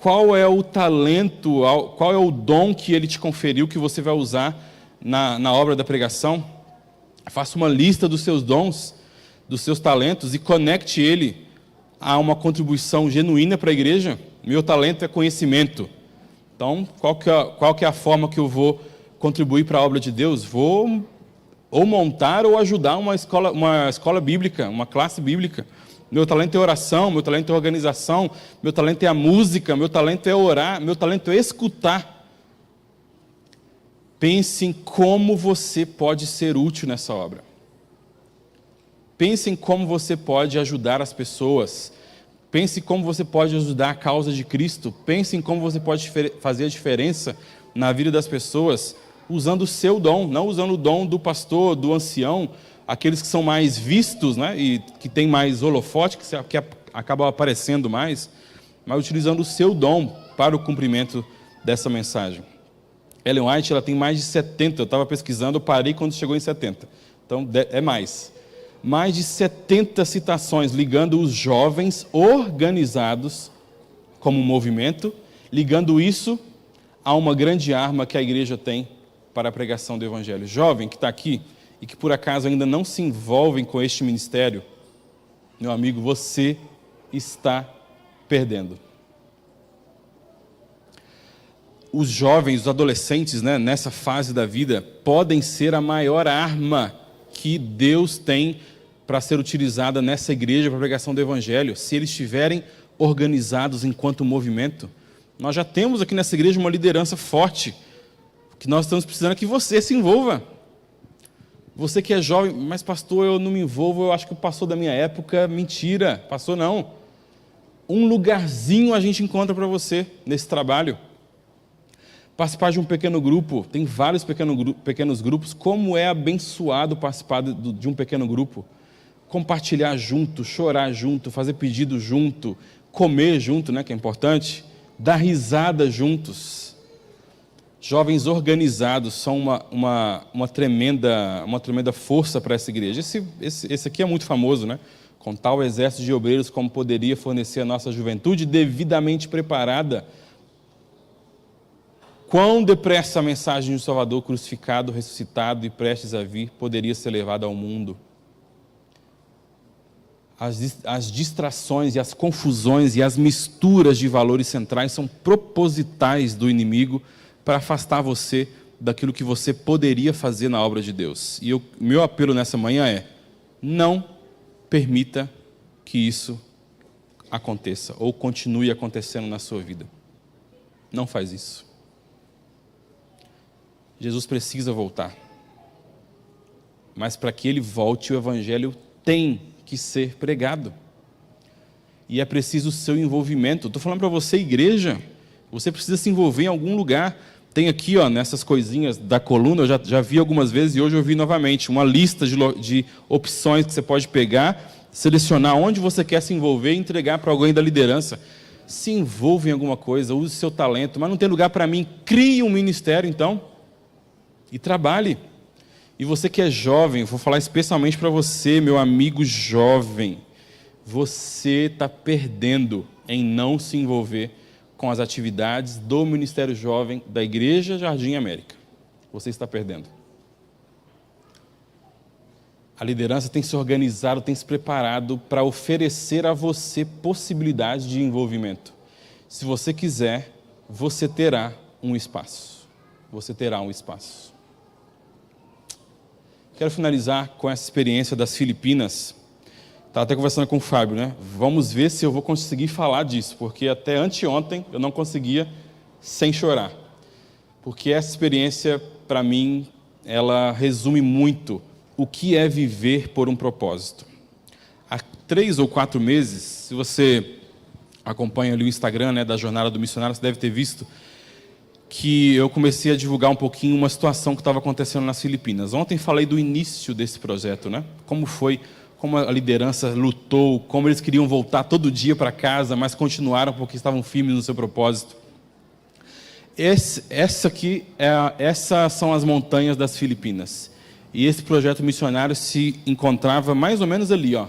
Qual é o talento, qual é o dom que Ele te conferiu que você vai usar na obra da pregação? Faça uma lista dos seus dons, dos seus talentos e conecte ele a uma contribuição genuína para a igreja. Meu talento é conhecimento. Então, qual que é a forma que eu vou contribuir para a obra de Deus? Vou ou montar ou ajudar uma escola bíblica, uma classe bíblica. Meu talento é oração, meu talento é organização, meu talento é a música, meu talento é orar, meu talento é escutar. Pense em como você pode ser útil nessa obra. Pense em como você pode ajudar as pessoas. Pense em como você pode ajudar a causa de Cristo. Pense em como você pode fazer a diferença na vida das pessoas, usando o seu dom, não usando o dom do pastor, do ancião, aqueles que são mais vistos, né, e que têm mais holofote, que acabam aparecendo mais, mas utilizando o seu dom para o cumprimento dessa mensagem. Ellen White, ela tem mais de 70, eu estava pesquisando, eu parei quando chegou em 70, então é mais de 70 citações ligando os jovens organizados como um movimento, ligando isso a uma grande arma que a igreja tem para a pregação do Evangelho. Jovem que está aqui e que por acaso ainda não se envolvem com este ministério, meu amigo, você está perdendo. Os jovens, os adolescentes, né, nessa fase da vida, podem ser a maior arma que Deus tem para ser utilizada nessa igreja para a pregação do Evangelho, se eles estiverem organizados enquanto movimento. Nós já temos aqui nessa igreja uma liderança forte, que nós estamos precisando que você se envolva. Você que é jovem, mas pastor, eu não me envolvo, eu acho que o pastor da minha época, mentira, pastor não. Um lugarzinho a gente encontra para você nesse trabalho. Participar de um pequeno grupo, tem vários pequenos grupos, como é abençoado participar de um pequeno grupo. Compartilhar junto, chorar junto, fazer pedido junto, comer junto, né, que é importante, dar risada juntos. Jovens organizados são uma tremenda força para essa igreja. Esse aqui é muito famoso, né? Com tal exército de obreiros como poderia fornecer a nossa juventude devidamente preparada. Quão depressa a mensagem do Salvador crucificado, ressuscitado e prestes a vir poderia ser levada ao mundo. As distrações e as confusões e as misturas de valores centrais são propositais do inimigo para afastar você daquilo que você poderia fazer na obra de Deus. E meu apelo nessa manhã é: não permita que isso aconteça ou continue acontecendo na sua vida. Não faz isso. Jesus precisa voltar. Mas para que ele volte, o Evangelho tem que ser pregado. E é preciso o seu envolvimento. Estou falando para você, igreja, você precisa se envolver em algum lugar. Tem aqui, ó, nessas coisinhas da coluna, eu já vi algumas vezes e hoje eu vi novamente, uma lista de opções que você pode pegar, selecionar onde você quer se envolver e entregar para alguém da liderança. Se envolva em alguma coisa, use seu talento, mas não tem lugar para mim, crie um ministério então e trabalhe. E você que é jovem, vou falar especialmente para você, meu amigo jovem, você está perdendo em não se envolver com as atividades do Ministério Jovem da Igreja Jardim América. Você está perdendo. A liderança tem se organizado, tem se preparado para oferecer a você possibilidades de envolvimento. Se você quiser, você terá um espaço. Você terá um espaço. Quero finalizar com essa experiência das Filipinas. Estava até conversando com o Fábio, né? Vamos ver se eu vou conseguir falar disso, porque até anteontem eu não conseguia sem chorar. Porque essa experiência, para mim, ela resume muito o que é viver por um propósito. Há 3 ou 4 meses, se você acompanha ali o Instagram, né, da Jornada do Missionário, você deve ter visto que eu comecei a divulgar um pouquinho uma situação que estava acontecendo nas Filipinas. Ontem falei do início desse projeto, né? Como foi, como a liderança lutou, como eles queriam voltar todo dia para casa, mas continuaram porque estavam firmes no seu propósito. Essas são as montanhas das Filipinas. E esse projeto missionário se encontrava mais ou menos ali, ó.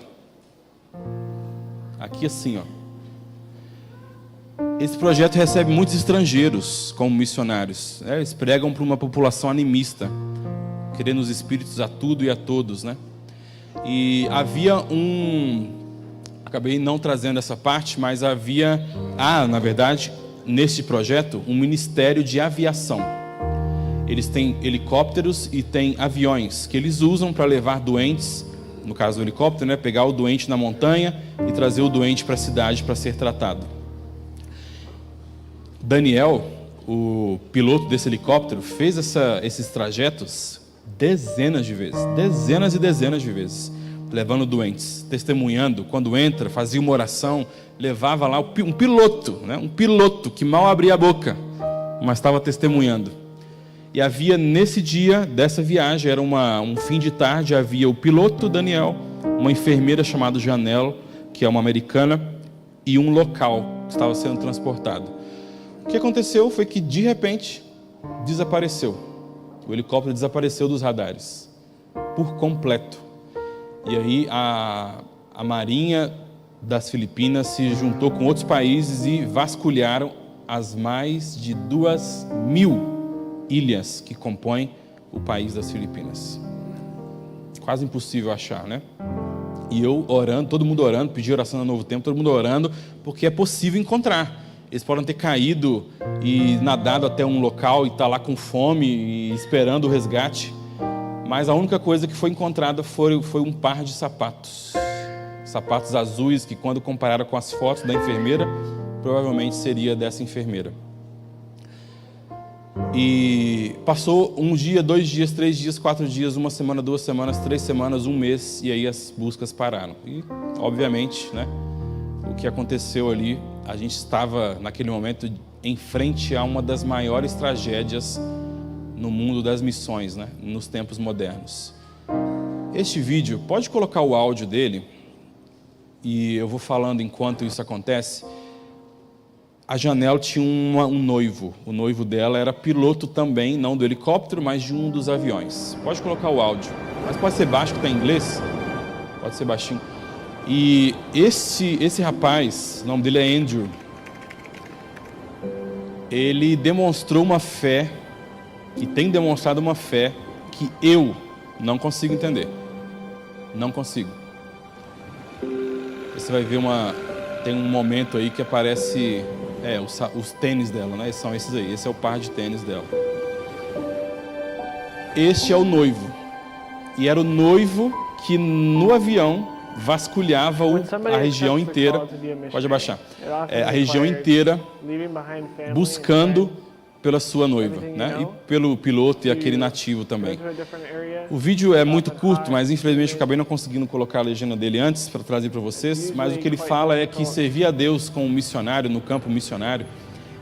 Aqui assim, ó. Esse projeto recebe muitos estrangeiros como missionários. Né? Eles pregam para uma população animista, querendo os espíritos a tudo e a todos, né? E havia acabei não trazendo essa parte, mas havia, na verdade, neste projeto, um ministério de aviação. Eles têm helicópteros e têm aviões que eles usam para levar doentes, no caso do helicóptero, né, pegar o doente na montanha e trazer o doente para a cidade para ser tratado. Daniel, o piloto desse helicóptero, fez esses trajetos dezenas de vezes, dezenas e dezenas de vezes, levando doentes, testemunhando. Quando entra, fazia uma oração, levava lá um piloto, né, um piloto que mal abria a boca, mas estava testemunhando. E havia nesse dia dessa viagem, era um fim de tarde, havia o piloto Daniel, uma enfermeira chamada Janelle, que é uma americana, e um local que estava sendo transportado. O que aconteceu foi que, de repente, desapareceu. O helicóptero desapareceu dos radares, por completo. E aí a Marinha das Filipinas se juntou com outros países e vasculharam as mais de 2.000 ilhas que compõem o país das Filipinas. Quase impossível achar, né? E eu orando, todo mundo orando, pedi oração no Novo Tempo, todo mundo orando, porque é possível encontrar. Eles podem ter caído e nadado até um local e estar lá com fome e esperando o resgate. Mas a única coisa que foi encontrada foi um par de sapatos. Sapatos azuis que, quando compararam com as fotos da enfermeira, provavelmente seria dessa enfermeira. E passou um dia, 2 dias, 3 dias, 4 dias, 1 semana, 2 semanas, 3 semanas, 1 mês, e aí as buscas pararam. E, obviamente, né, o que aconteceu ali, a gente estava, naquele momento, em frente a uma das maiores tragédias no mundo das missões, né, nos tempos modernos. Este vídeo, pode colocar o áudio dele, e eu vou falando enquanto isso acontece. A Janelle tinha um noivo. O noivo dela era piloto também, não do helicóptero, mas de um dos aviões. Pode colocar o áudio. Mas pode ser baixo, que está em inglês. Pode ser baixinho. E esse rapaz, o nome dele é Andrew. Ele demonstrou uma fé, e tem demonstrado uma fé, que eu não consigo entender. Não consigo. Você vai ver tem um momento aí que aparece... os tênis dela, né? São esses aí. Esse é o par de tênis dela. Este é o noivo. E era o noivo que no avião vasculhava a região inteira. Pode abaixar. A região inteira buscando pela sua noiva, né? E pelo piloto e aquele nativo também. O vídeo é muito curto, mas infelizmente eu acabei não conseguindo colocar a legenda dele antes para trazer para vocês. Mas o que ele fala é que servir a Deus como missionário, no campo missionário,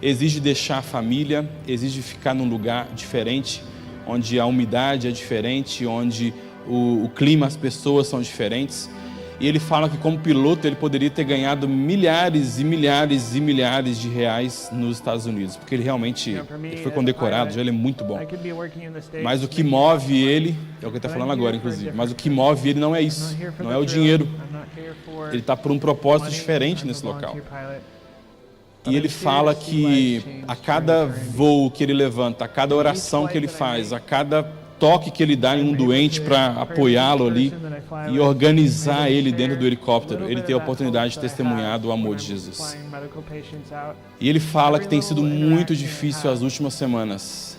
exige deixar a família, exige ficar num lugar diferente, onde a umidade é diferente, onde o clima, as pessoas são diferentes. E ele fala que, como piloto, ele poderia ter ganhado milhares e milhares e milhares de reais nos Estados Unidos, porque ele realmente foi condecorado, já ele é muito bom. Mas o que move ele, é o que ele está falando agora, inclusive, mas o que move ele não é isso, não é o dinheiro. Ele está por um propósito diferente nesse local. E ele fala que a cada voo que ele levanta, a cada oração que ele faz, a cada toque que ele dá em um doente para apoiá-lo ali e organizar ele dentro do helicóptero, ele tem a oportunidade de testemunhar do amor de Jesus. E ele fala que tem sido muito difícil as últimas semanas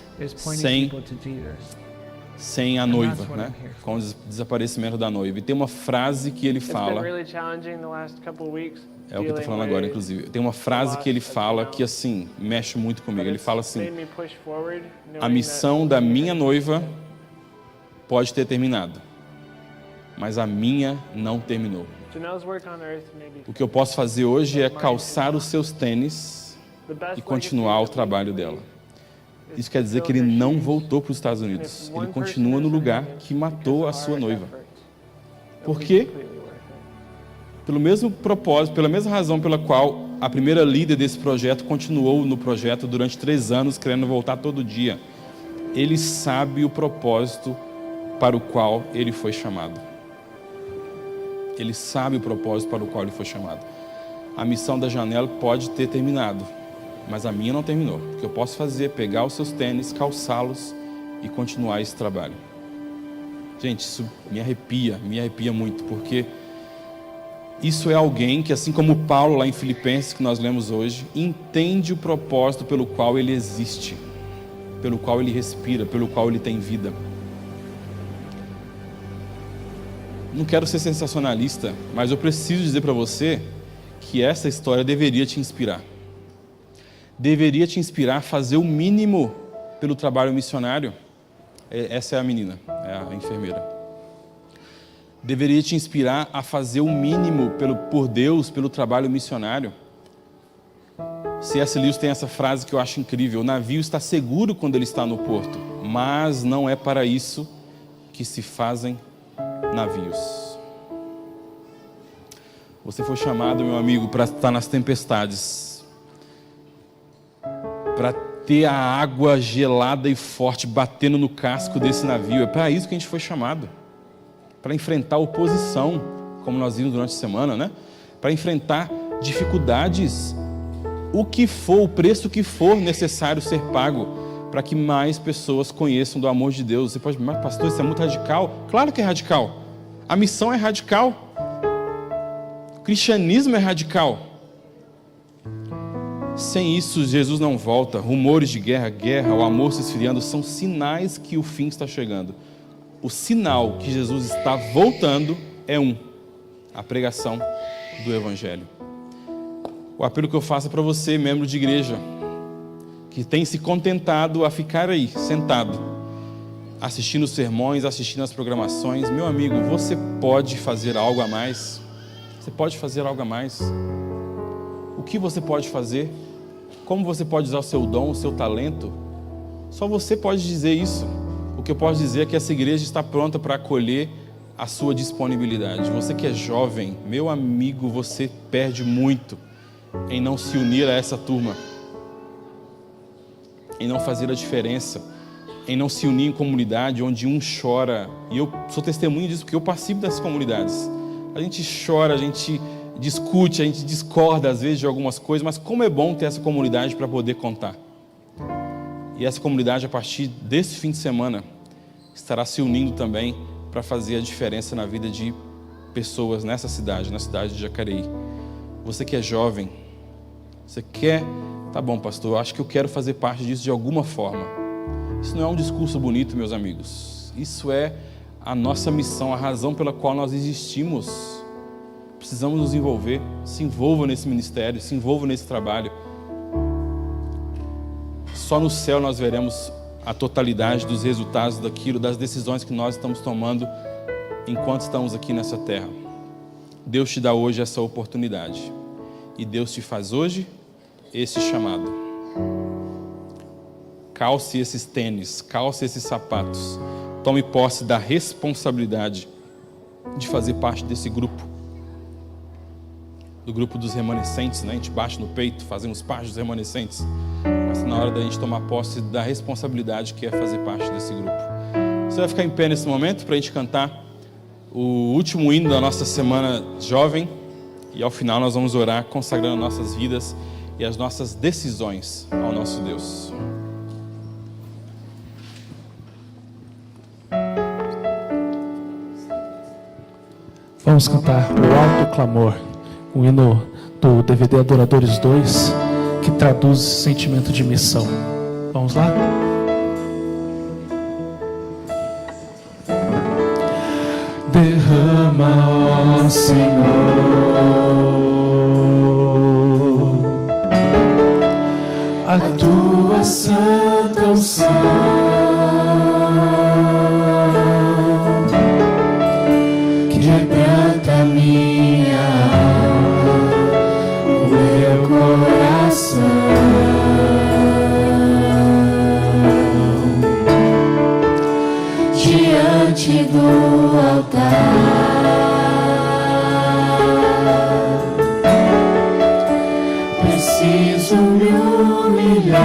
sem a noiva, né? Com o desaparecimento da noiva. E tem uma frase que ele fala, é o que eu estou falando agora, inclusive. Tem uma frase que ele fala que, assim, mexe muito comigo. Ele fala assim: a missão da minha noiva pode ter terminado, mas a minha não terminou. O que eu posso fazer hoje é calçar os seus tênis e continuar o trabalho dela. Isso quer dizer que ele não voltou para os Estados Unidos. Ele continua no lugar que matou a sua noiva. Por quê? Pelo mesmo propósito, pela mesma razão pela qual a primeira líder desse projeto continuou no projeto durante 3 anos, querendo voltar todo dia. Ele sabe o propósito para o qual ele foi chamado. Ele sabe o propósito para o qual ele foi chamado. A missão da janela pode ter terminado, mas a minha não terminou. O que eu posso fazer é pegar os seus tênis, calçá-los e continuar esse trabalho. Gente, isso me arrepia muito, porque isso é alguém que, assim como Paulo lá em Filipenses, que nós lemos hoje, entende o propósito pelo qual ele existe, pelo qual ele respira, pelo qual ele tem vida. Não quero ser sensacionalista, mas eu preciso dizer para você que essa história deveria te inspirar. Deveria te inspirar a fazer o mínimo pelo trabalho missionário. Essa é a menina, é a enfermeira. Deveria te inspirar a fazer o mínimo por Deus, pelo trabalho missionário. C.S. Lewis tem essa frase que eu acho incrível: o navio está seguro quando ele está no porto, mas não é para isso que se fazem navios. Você foi chamado, meu amigo, para estar nas tempestades, para ter a água gelada e forte batendo no casco desse navio. É para isso que a gente foi chamado, para enfrentar oposição, como nós vimos durante a semana, né? Para enfrentar dificuldades, o que for, o preço que for necessário ser pago, para que mais pessoas conheçam do amor de Deus. Você pode, mas pastor, isso é muito radical. Claro que é radical. A missão é radical. O cristianismo é radical. Sem isso, Jesus não volta. Rumores de guerra, o amor se esfriando, são sinais que o fim está chegando. O sinal que Jesus está voltando é a pregação do Evangelho. O apelo que eu faço é para você, membro de igreja, que tem se contentado a ficar aí, sentado, assistindo os sermões, assistindo as programações. Meu amigo, você pode fazer algo a mais. Você pode fazer algo a mais. O que você pode fazer? Como você pode usar o seu dom, o seu talento? Só você pode dizer isso. O que eu posso dizer é que essa igreja está pronta para acolher a sua disponibilidade. Você que é jovem, meu amigo, você perde muito em não se unir a essa turma, em não fazer a diferença, em não se unir em comunidade onde um chora. E eu sou testemunho disso, porque eu participo dessas comunidades. A gente chora, a gente discute, a gente discorda às vezes de algumas coisas, mas como é bom ter essa comunidade para poder contar. E essa comunidade, a partir desse fim de semana, estará se unindo também para fazer a diferença na vida de pessoas nessa cidade, na cidade de Jacareí. Você que é jovem, você quer... Tá bom, pastor, eu acho que eu quero fazer parte disso de alguma forma. Isso não é um discurso bonito, meus amigos. Isso é a nossa missão, a razão pela qual nós existimos. Precisamos nos envolver. Se envolva nesse ministério, se envolva nesse trabalho. Só no céu nós veremos a totalidade dos resultados daquilo, das decisões que nós estamos tomando enquanto estamos aqui nessa terra. Deus te dá hoje essa oportunidade. E Deus te faz hoje esse chamado. Calce esses tênis, calce esses sapatos. Tome posse da responsabilidade de fazer parte desse grupo. Do grupo dos remanescentes, né? A gente bate no peito, fazemos parte dos remanescentes. Mas na hora da gente tomar posse da responsabilidade que é fazer parte desse grupo. Você vai ficar em pé nesse momento para a gente cantar o último hino da nossa semana jovem. E ao final nós vamos orar consagrando nossas vidas e as nossas decisões ao nosso Deus. Vamos cantar o Alto Clamor, o hino do DVD Adoradores 2, que traduz esse sentimento de missão. Vamos lá? Derrama, ó Senhor, a tua santa unção, que quebranta minha alma, o meu coração. Diante do altar, preciso me humilhar,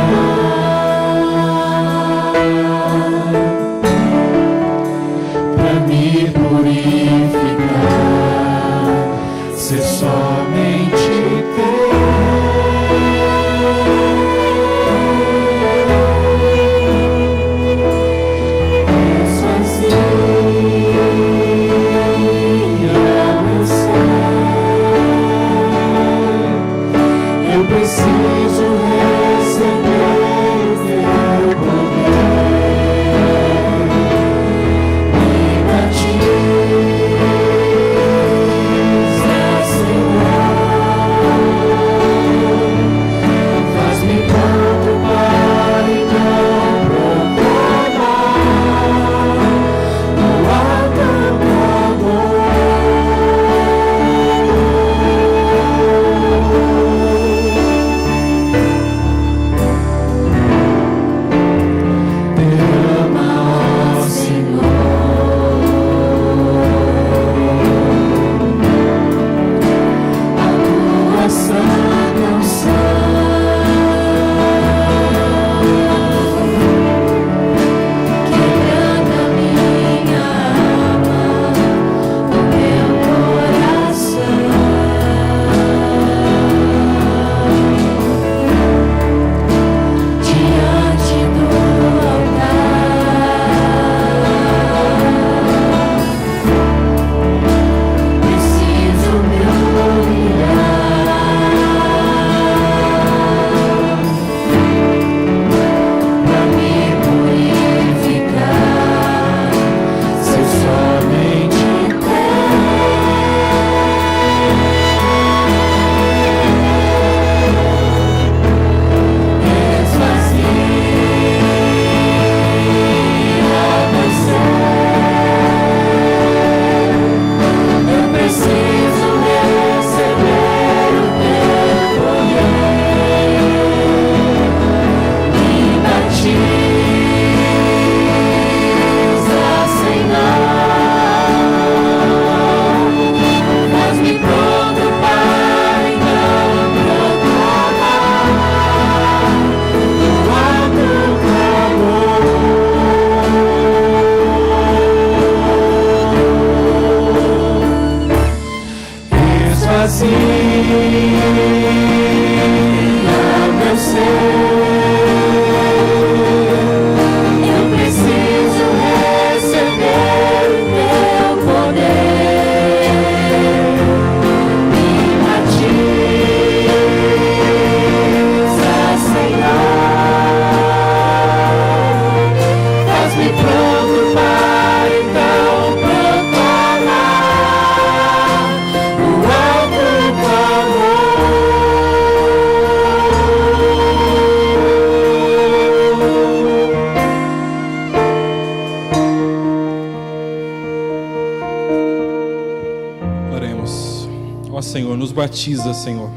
batiza, Senhor.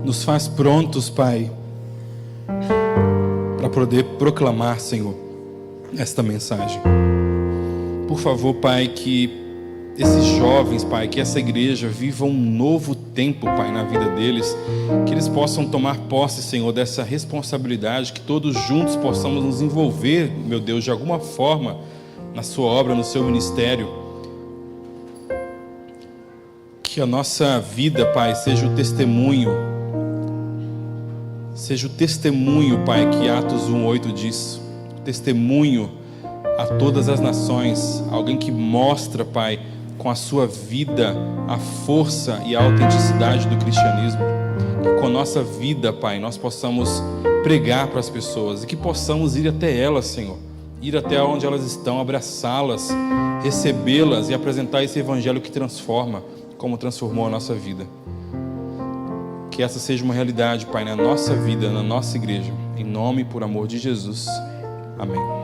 Nos faz prontos, Pai, para poder proclamar, Senhor, esta mensagem. Por favor, Pai, que esses jovens, Pai, que essa igreja viva um novo tempo, Pai, na vida deles, que eles possam tomar posse, Senhor, dessa responsabilidade, que todos juntos possamos nos envolver, meu Deus, de alguma forma, na sua obra, no seu ministério. Que a nossa vida, Pai, seja o testemunho, Pai, que Atos 1:8 diz, testemunho a todas as nações, alguém que mostra, Pai, com a sua vida, a força e a autenticidade do cristianismo. Que com a nossa vida, Pai, nós possamos pregar para as pessoas e que possamos ir até elas, Senhor, ir até onde elas estão, abraçá-las, recebê-las e apresentar esse evangelho que transforma, como transformou a nossa vida. Que essa seja uma realidade, Pai, na nossa vida, na nossa igreja. Em nome e por amor de Jesus. Amém.